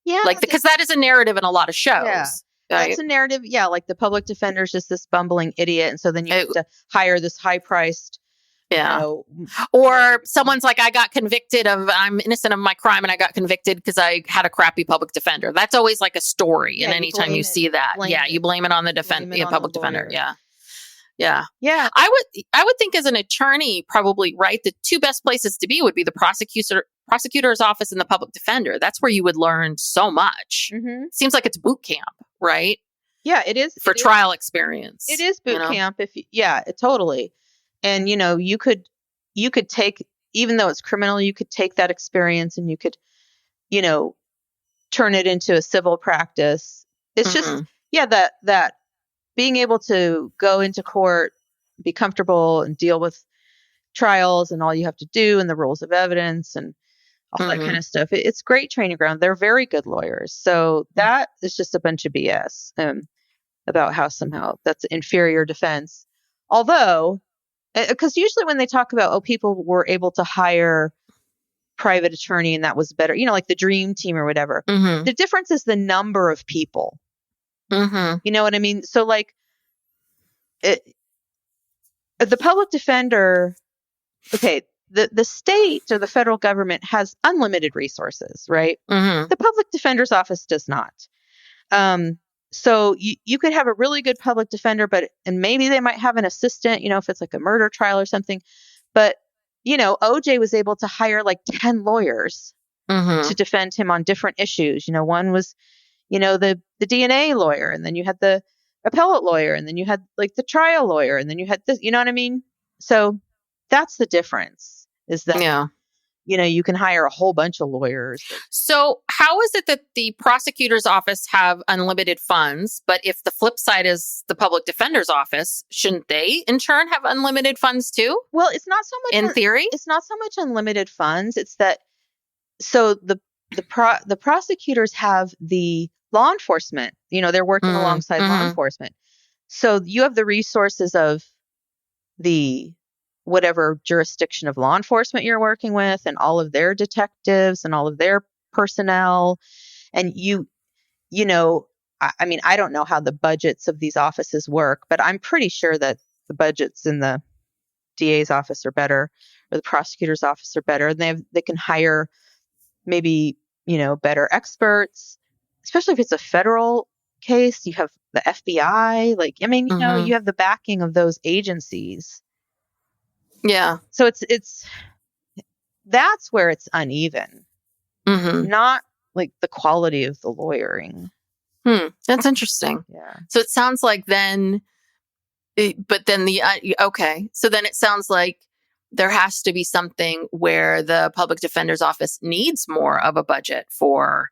Yeah. Because that is a narrative in a lot of shows. Yeah. Right? That's a narrative. Yeah. Like the public defender is just this bumbling idiot. And so then you have to hire this high priced. Or someone's like, I'm innocent of my crime and I got convicted because I had a crappy public defender. That's always like a story. And anytime you see that, you blame it on the public defender. Yeah. Yeah. Yeah. I would think as an attorney, probably, right, the two best places to be would be the prosecutor's office and the public defender. That's where you would learn so much. Mm-hmm. Seems like it's boot camp, right? Yeah, it is. For trial experience. It is boot camp. Totally. And, you could take, even though it's criminal, you could take that experience and you could, turn it into a civil practice. It's just, that being able to go into court, be comfortable and deal with trials and all you have to do and the rules of evidence and all that kind of stuff. It's great training ground. They're very good lawyers. So that is just a bunch of BS about how somehow that's inferior defense. Although, because usually when they talk about, people were able to hire private attorney and that was better, like the dream team or whatever. The difference is the number of people. You know what I mean? So like the public defender, the state or the federal government has unlimited resources, right? The public defender's office does not. So you could have a really good public defender, and maybe they might have an assistant, if it's like a murder trial or something. But, OJ was able to hire like 10 lawyers to defend him on different issues. One was, the DNA lawyer, and then you had the appellate lawyer, and then you had like the trial lawyer, and then you had this, you know what I mean? So that's the difference is that, you can hire a whole bunch of lawyers. So how is it that the prosecutor's office have unlimited funds, but if the flip side is the public defender's office, shouldn't they in turn have unlimited funds too? Well, it's not so much in theory. It's not so much unlimited funds. It's that so the prosecutors have the law enforcement. They're working alongside law enforcement. So you have the resources of the whatever jurisdiction of law enforcement you're working with and all of their detectives and all of their personnel. And I don't know how the budgets of these offices work, but I'm pretty sure that the budgets in the DA's office are better or the prosecutor's office are better. And they can hire maybe, better experts, especially if it's a federal case. You have the FBI, you have the backing of those agencies. Yeah. So that's where it's uneven, not like the quality of the lawyering. That's interesting. Yeah. So it sounds like so then it sounds like there has to be something where the public defender's office needs more of a budget for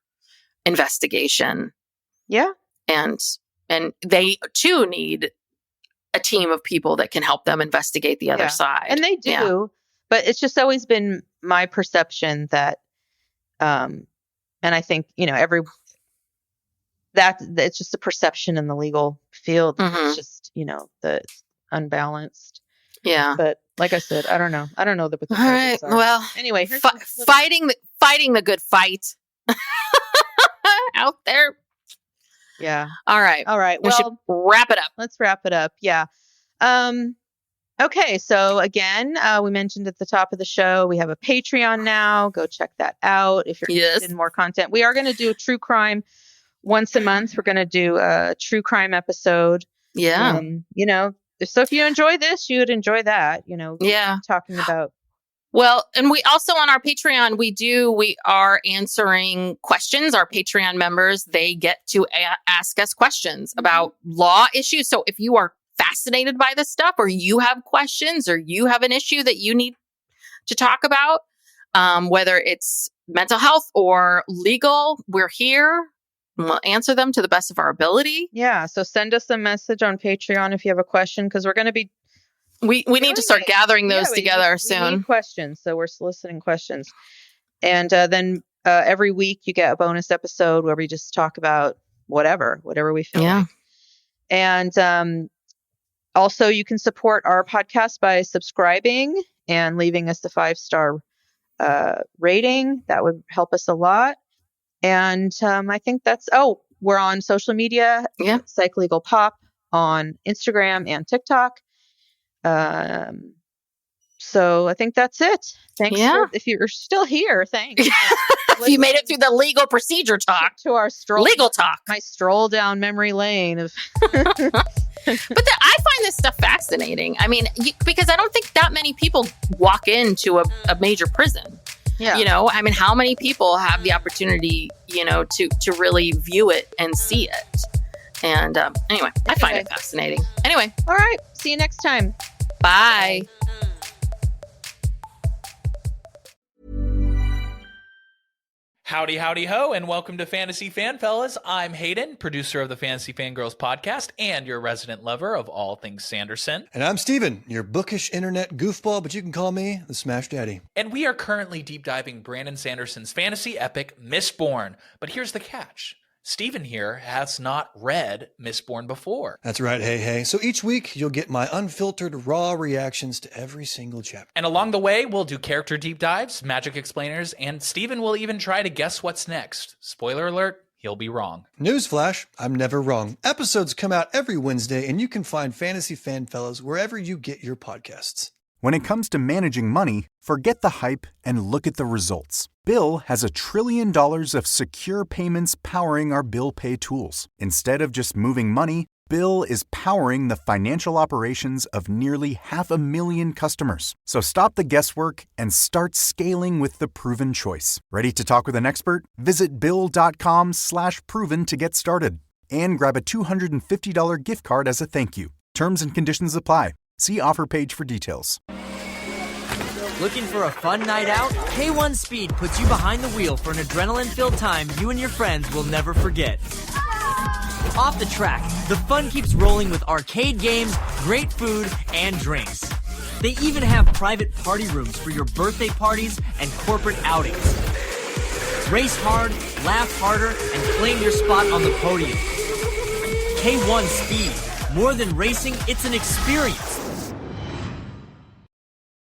investigation. Yeah. And they too need a team of people that can help them investigate the other side. And they do, but it's just always been my perception that, and I think, it's just a perception in the legal field. It's just, that it's unbalanced. Yeah. But like I said, I don't know. I don't know what the all right. are. Well, anyway, fighting the good fight out there. Yeah. All right. Well, we should wrap it up. Let's wrap it up. Yeah. Okay. So again, we mentioned at the top of the show, we have a Patreon now. Go check that out if you're interested in more content. We are going to do true crime once a month. We're going to do a true crime episode. Yeah. So if you enjoy this, you would enjoy that, talking about. Well, and we also on our Patreon, we are answering questions. Our Patreon members, they get to ask us questions about law issues. So if you are fascinated by this stuff or you have questions or you have an issue that you need to talk about, whether it's mental health or legal, we're here. We'll answer them to the best of our ability. Yeah. So send us a message on Patreon if you have a question, because we're going to be We need to start gathering those together we soon. need questions, so we're soliciting questions. And then every week you get a bonus episode where we just talk about whatever we feel like. And also you can support our podcast by subscribing and leaving us a 5-star rating. That would help us a lot. And I think we're on social media. Psych Legal Pop on Instagram and TikTok. So I think that's it. Thanks if you're still here. Thanks. If you made it through the legal procedure talk to our legal talk, my stroll down memory lane of. But I find this stuff fascinating. I mean, because I don't think that many people walk into a major prison. Yeah. You know, I mean, how many people have the opportunity, to really view it and see it? And anyway, I find it fascinating. Anyway. All right. See you next time. Bye. Howdy, howdy, ho, and welcome to Fantasy Fan Fellas. I'm Hayden, producer of the Fantasy Fangirls podcast and your resident lover of all things Sanderson. And I'm Steven, your bookish internet goofball, but you can call me the Smash Daddy. And we are currently deep diving Brandon Sanderson's fantasy epic, Mistborn. But here's the catch. Steven here has not read Mistborn before. That's right, hey. So each week, you'll get my unfiltered, raw reactions to every single chapter. And along the way, we'll do character deep dives, magic explainers, and Steven will even try to guess what's next. Spoiler alert, he'll be wrong. Newsflash, I'm never wrong. Episodes come out every Wednesday, and you can find Fantasy Fan Fellows wherever you get your podcasts. When it comes to managing money, forget the hype and look at the results. Bill has $1 trillion of secure payments powering our bill pay tools. Instead of just moving money, Bill is powering the financial operations of nearly 500,000 customers. So stop the guesswork and start scaling with the proven choice. Ready to talk with an expert? Visit Bill.com/proven to get started. And grab a $250 gift card as a thank you. Terms and conditions apply. See offer page for details. Looking for a fun night out? K1 Speed puts you behind the wheel for an adrenaline-filled time you and your friends will never forget. Off the track, the fun keeps rolling with arcade games, great food, and drinks. They even have private party rooms for your birthday parties and corporate outings. Race hard, laugh harder, and claim your spot on the podium. K1 Speed. More than racing, it's an experience.